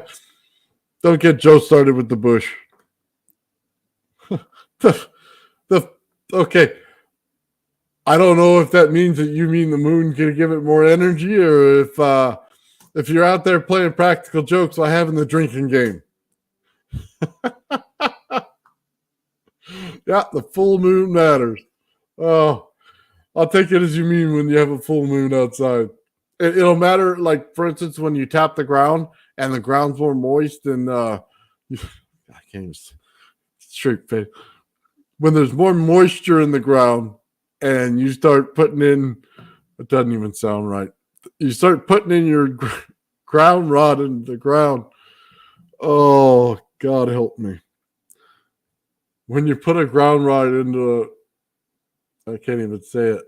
Don't get Joe started with the bush. the okay. I don't know if that means that you mean the moon can give it more energy, or if you're out there playing practical jokes while having the drinking game. Yeah, the full moon matters. Oh, I'll take it as you mean when you have a full moon outside. It'll matter, like, for instance, when you tap the ground and the ground's more moist and I can't even straight face. When there's more moisture in the ground and you start putting in, it doesn't even sound right. You start putting in your ground rod in the ground. Oh, God help me. When you put a ground rod into I can't even say it.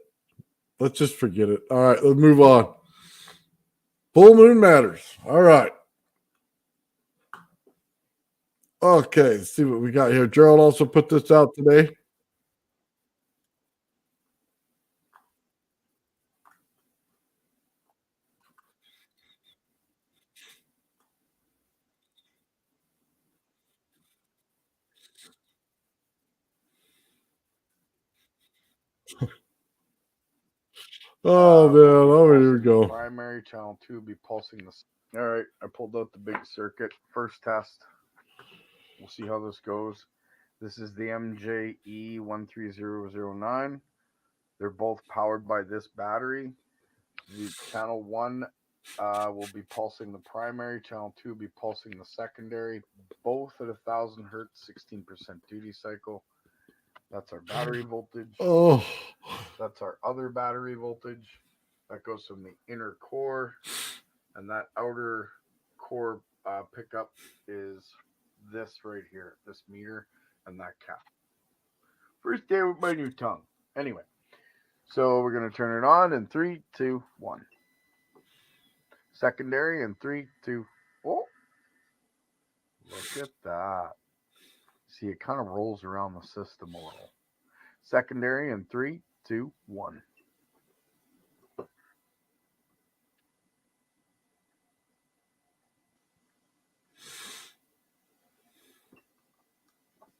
Let's just forget it. All right, let's move on. Full moon matters. All right. Okay, let's see what we got here. Gerald also put this out today. Oh, man. Oh, here we go. Primary channel 2 be pulsing this. All right, I pulled out the big circuit. First test. We'll see how this goes. This is the MJE13009. They're both powered by this battery. The channel 1 will be pulsing the primary. Channel 2 will be pulsing the secondary. Both at 1,000 hertz, 16% duty cycle. That's our battery voltage. Oh. That's our other battery voltage. That goes from the inner core. And that outer core pickup is this right here, this meter and that cap. First day with my new tongue. Anyway, so we're going to turn it on in 3, 2, 1. Secondary in 3, 2, oh. Look at that. See, it kind of rolls around the system a little. Secondary in 3, 2, 1.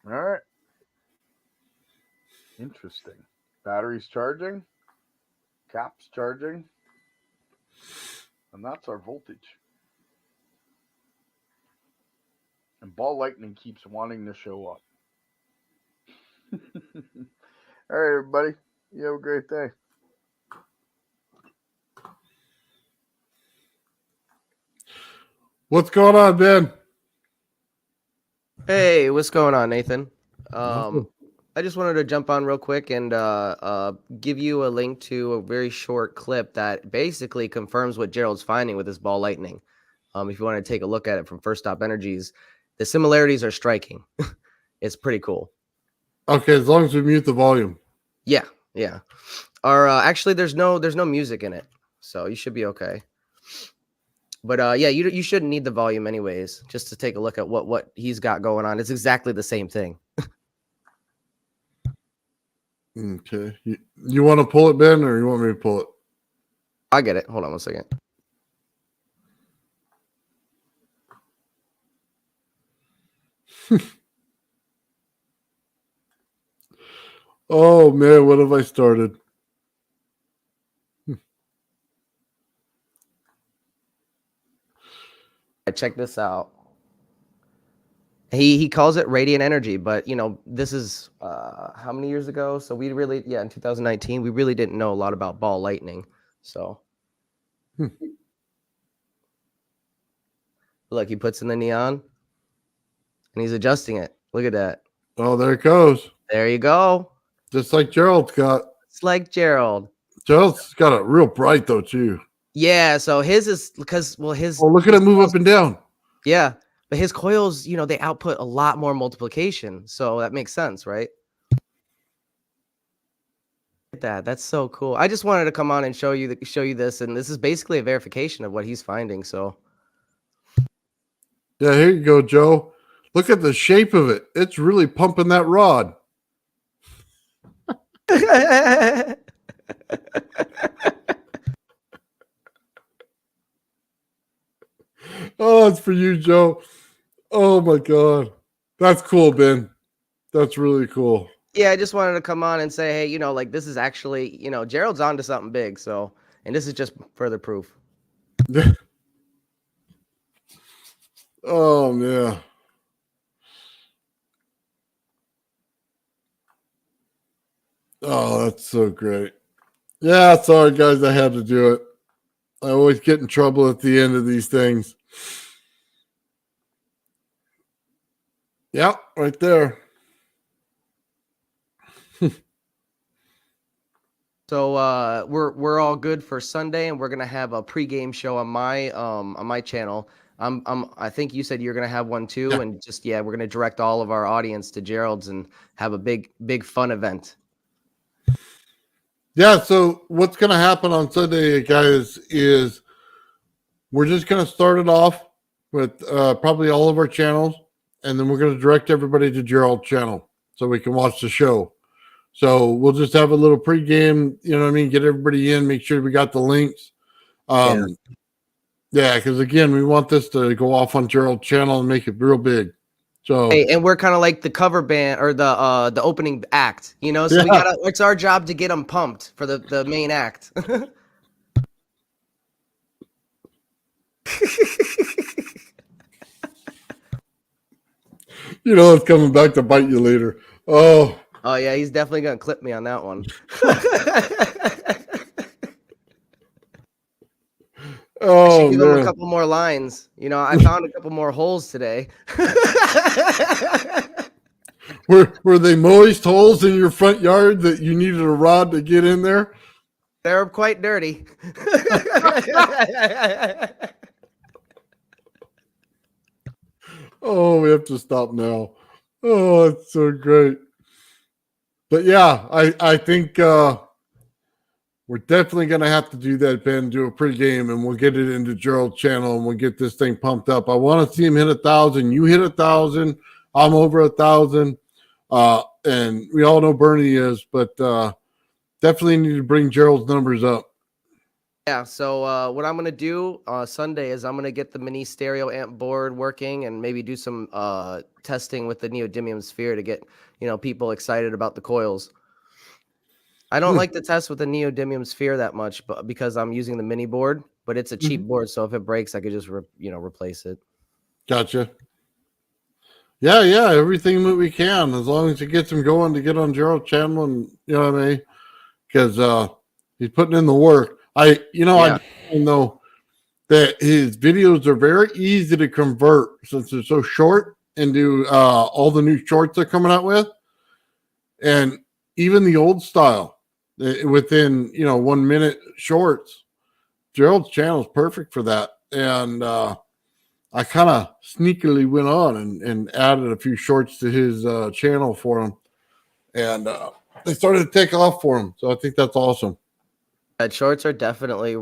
All right. Interesting. Batteries charging, caps charging, and that's our voltage. And ball lightning keeps wanting to show up. All right, everybody. You have a great day. What's going on, Ben? Hey, what's going on, Nathan? Nothing. I just wanted to jump on real quick and give you a link to a very short clip that basically confirms what Gerald's finding with his ball lightning. If you want to take a look at it from First Stop Energies, the similarities are striking. It's pretty cool. Okay, as long as we mute the volume. Yeah. Or actually, there's no music in it, so you should be okay. But yeah, you shouldn't need the volume anyways, just to take a look at what he's got going on. It's exactly the same thing. Okay. You want to pull it, Ben, or you want me to pull it? I get it. Hold on one second. Oh, man, what have I started? Check this out. He calls it radiant energy, but this is how many years ago? So we really, in 2019, we really didn't know a lot about ball lightning. So look, he puts in the neon and he's adjusting it. Look at that. Oh, there it goes. There you go. Just like Gerald's got. It's like Gerald. Gerald's got it real bright, though, too. Yeah. So his is because, his. Oh, look at it move up and down. Yeah. But his coils, they output a lot more multiplication. So that makes sense, right? That's so cool. I just wanted to come on and show you this, and this is basically a verification of what he's finding. So Yeah, here you go, Joe. Look at the shape of it. It's really pumping that rod. Oh, it's for you, Joe. Oh my God. That's cool, Ben. That's really cool. Yeah, I just wanted to come on and say, hey, like this is actually, Gerald's onto something big. So, and this is just further proof. Oh, yeah. Oh, that's so great. Yeah, sorry, guys. I had to do it. I always get in trouble at the end of these things. Yep, right there. So we're all good for Sunday, and we're gonna have a pregame show on my channel. I think you said you're gonna have one too, Yeah. and we're gonna direct all of our audience to Gerald's and have a big fun event. Yeah, so what's going to happen on Sunday, guys, is we're just going to start it off with probably all of our channels, and then we're going to direct everybody to Gerald's channel so we can watch the show. So we'll just have a little pregame, you know what I mean? Get everybody in, make sure we got the links. Yeah, because again, we want this to go off on Gerald's channel and make it real big. So, hey, and we're kind of like the cover band or the opening act, so Yeah. it's our job to get them pumped for the main act. It's coming back to bite you later. Oh yeah, he's definitely gonna clip me on that one. Oh, give him a man. couple more lines. I found a couple more holes today. Were they moist holes in your front yard that you needed a rod to get in there? They're quite dirty. Oh, we have to stop now. Oh, it's so great. But yeah, I think we're definitely going to have to do that, Ben, do a pregame, and we'll get it into Gerald's channel, and we'll get this thing pumped up. I want to see him hit 1,000. You hit 1,000. I'm over 1,000. And we all know Bernie is, but definitely need to bring Gerald's numbers up. Yeah, so what I'm going to do Sunday is I'm going to get the mini stereo amp board working and maybe do some testing with the neodymium sphere to get, people excited about the coils. I don't like to test with the neodymium sphere that much, but because I'm using the mini board, but it's a cheap board, so if it breaks, I could just replace it. Gotcha. Yeah, everything that we can, as long as it gets him going to get on Gerald's channel, and you know what I mean, because he's putting in the work. I know that his videos are very easy to convert since they're so short into all the new shorts they're coming out with, and even the old style within 1 minute shorts. Gerald's channel is perfect for that, and I kind of sneakily went on and added a few shorts to his channel for him, and they started to take off for him. So I think that's awesome. Shorts are definitely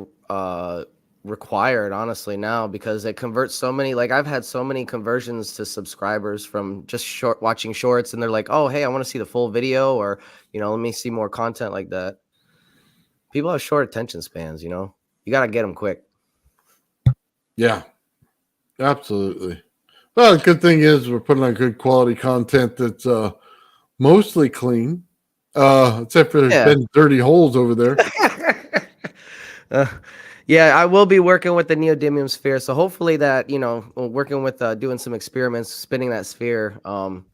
required, honestly, now, because it converts so many. Like, I've had so many conversions to subscribers from just watching shorts, and they're like, "Oh, hey, I want to see the full video," or let me see more content like that. People have short attention spans. You got to get them quick. Yeah, absolutely. Well, the good thing is we're putting on good quality content that's mostly clean, except for there's been dirty holes over there. Yeah, I will be working with the neodymium sphere, so hopefully that working with doing some experiments, spinning that sphere,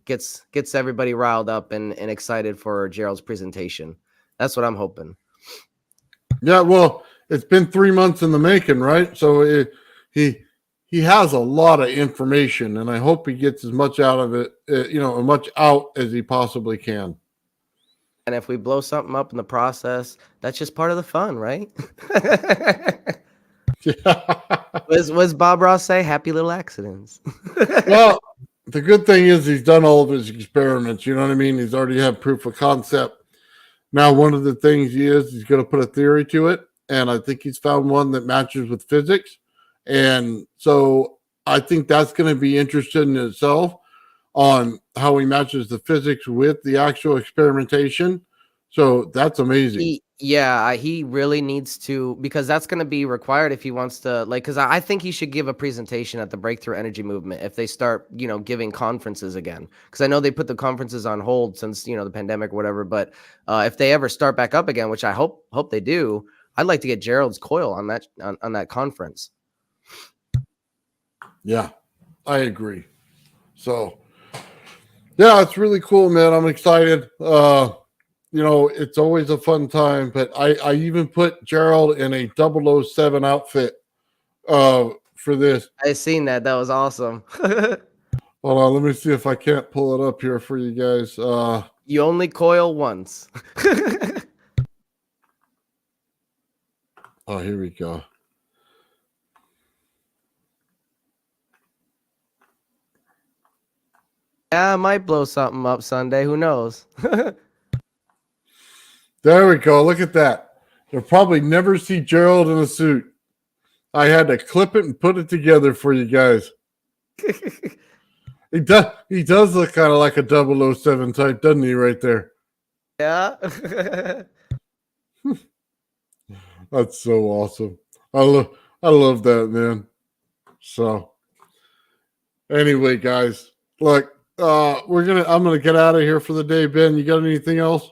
gets everybody riled up and excited for Gerald's presentation. That's what I'm hoping. Yeah, well, it's been 3 months in the making, right? So he has a lot of information, and I hope he gets as much out of it, as much out as he possibly can. And if we blow something up in the process, that's just part of the fun, right? What does Bob Ross say? Happy little accidents. Well, the good thing is he's done all of his experiments. You know what I mean? He's already had proof of concept. Now, one of the things he's going to put a theory to it, and I think he's found one that matches with physics. And so I think that's going to be interesting in itself on how he matches the physics with the actual experimentation. So that's amazing. He really needs to, because that's going to be required if he wants to, because I think he should give a presentation at the Breakthrough Energy Movement if they start, giving conferences again. Because I know they put the conferences on hold since, the pandemic or whatever. But if they ever start back up again, which I hope they do, I'd like to get Gerald's coil on that conference. Yeah, I agree. So, yeah, it's really cool, man. I'm excited. It's always a fun time, but I even put Gerald in a 007 outfit for this. I seen that. That was awesome. Hold on, let me see if I can't pull it up here for you guys. You only coil once. Oh, here we go. Yeah, I might blow something up Sunday. Who knows? There we go. Look at that. You'll probably never see Gerald in a suit. I had to clip it and put it together for you guys. He does look kind of like a 007 type, doesn't he, right there? Yeah. That's so awesome. I love that, man. So anyway, guys, look, I'm gonna get out of here for the day. Ben, you got anything else?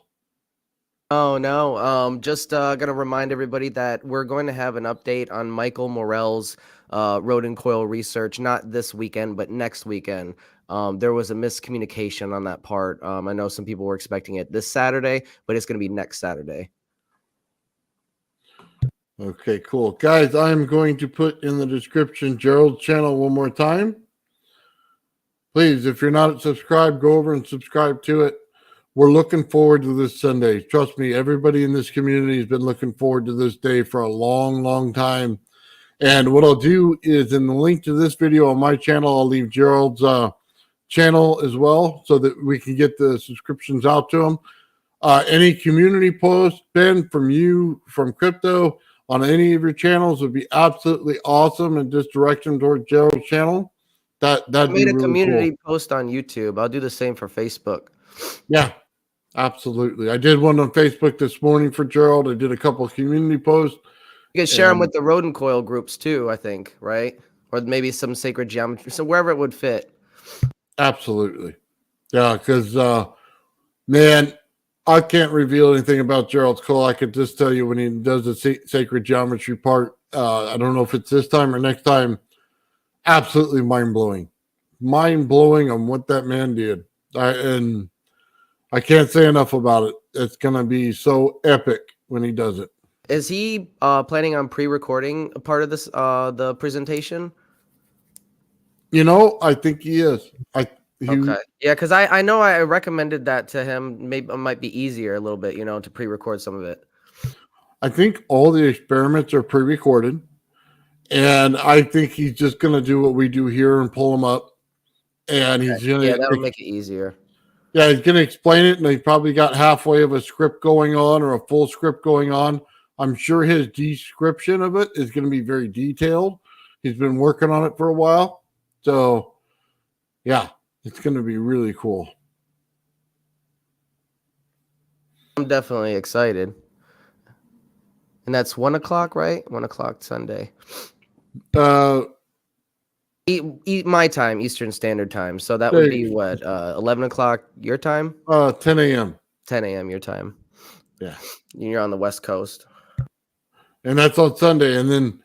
Oh no. Just gonna remind everybody that we're going to have an update on Michael Morell's rodent coil research, not this weekend, but next weekend. There was a miscommunication on that part. I know some people were expecting it this Saturday, but it's gonna be next Saturday. Okay, cool. Guys, I'm going to put in the description Gerald's channel one more time. Please, if you're not subscribed, go over and subscribe to it. We're looking forward to this Sunday. Trust me, everybody in this community has been looking forward to this day for a long, long time. And what I'll do is in the link to this video on my channel, I'll leave Gerald's channel as well so that we can get the subscriptions out to him. Any community posts, Ben, from you, from crypto, on any of your channels would be absolutely awesome, and just direct them toward Gerald's channel. That'd be really cool. I made a community post on YouTube. I'll do the same for Facebook. Yeah, absolutely. I did one on Facebook this morning for Gerald. I did a couple of community posts. You can share them with the rodent coil groups too, I think, right? Or maybe some sacred geometry, so wherever it would fit. Absolutely. Yeah, because man, I can't reveal anything about Gerald's coil. I could just tell you when he does the sacred geometry part. I don't know if it's this time or next time. Absolutely mind-blowing. Mind-blowing on what that man did. And I can't say enough about it. It's going to be so epic when he does it. Is he planning on pre-recording a part of this, the presentation? You know, I think he is. Okay. Yeah, because I know I recommended that to him. Maybe it might be easier a little bit, you know, to pre-record some of it. I think all the experiments are pre-recorded. And I think he's just going to do what we do here and pull them up. And he's going to... Yeah, that'll make it easier. Yeah, he's going to explain it, and he probably got halfway of a script going on or a full script going on. I'm sure his description of it is going to be very detailed. He's been working on it for a while. So, yeah, it's going to be really cool. I'm definitely excited. And that's 1 o'clock, right? 1 o'clock Sunday. My time, Eastern Standard Time. So that would be what, 11 o'clock your time? 10 a.m. 10 a.m. your time. Yeah. You're on the West Coast. And that's on Sunday. And then,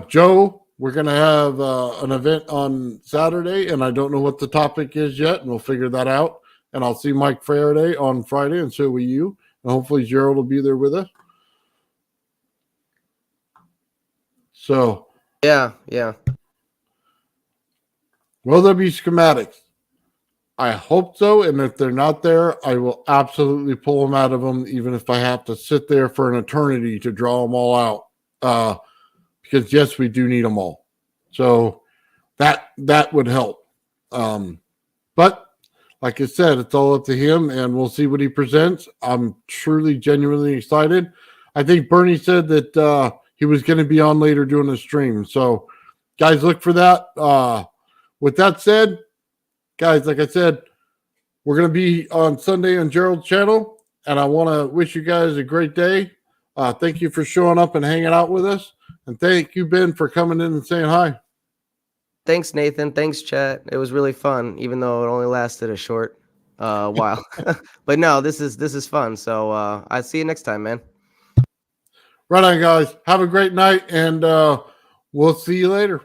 Joe, we're going to have an event on Saturday, and I don't know what the topic is yet, and we'll figure that out. And I'll see Mike Faraday on Friday, and so will you. And hopefully Gerald will be there with us. So. Yeah. Will there be schematics? I hope so. And if they're not there, I will absolutely pull them out of them, even if I have to sit there for an eternity to draw them all out. Because, yes, we do need them all. So that would help. But, like I said, it's all up to him, and we'll see what he presents. I'm truly, genuinely excited. I think Bernie said that he was going to be on later doing a stream. So, guys, look for that. With that said, guys, like I said, we're going to be on Sunday on Gerald's channel, and I want to wish you guys a great day. Thank you for showing up and hanging out with us, and thank you, Ben, for coming in and saying hi. Thanks, Nathan. Thanks, chat. It was really fun, even though it only lasted a short while. But no, this is fun. So I'll see you next time, man. Right on, guys. Have a great night, and we'll see you later.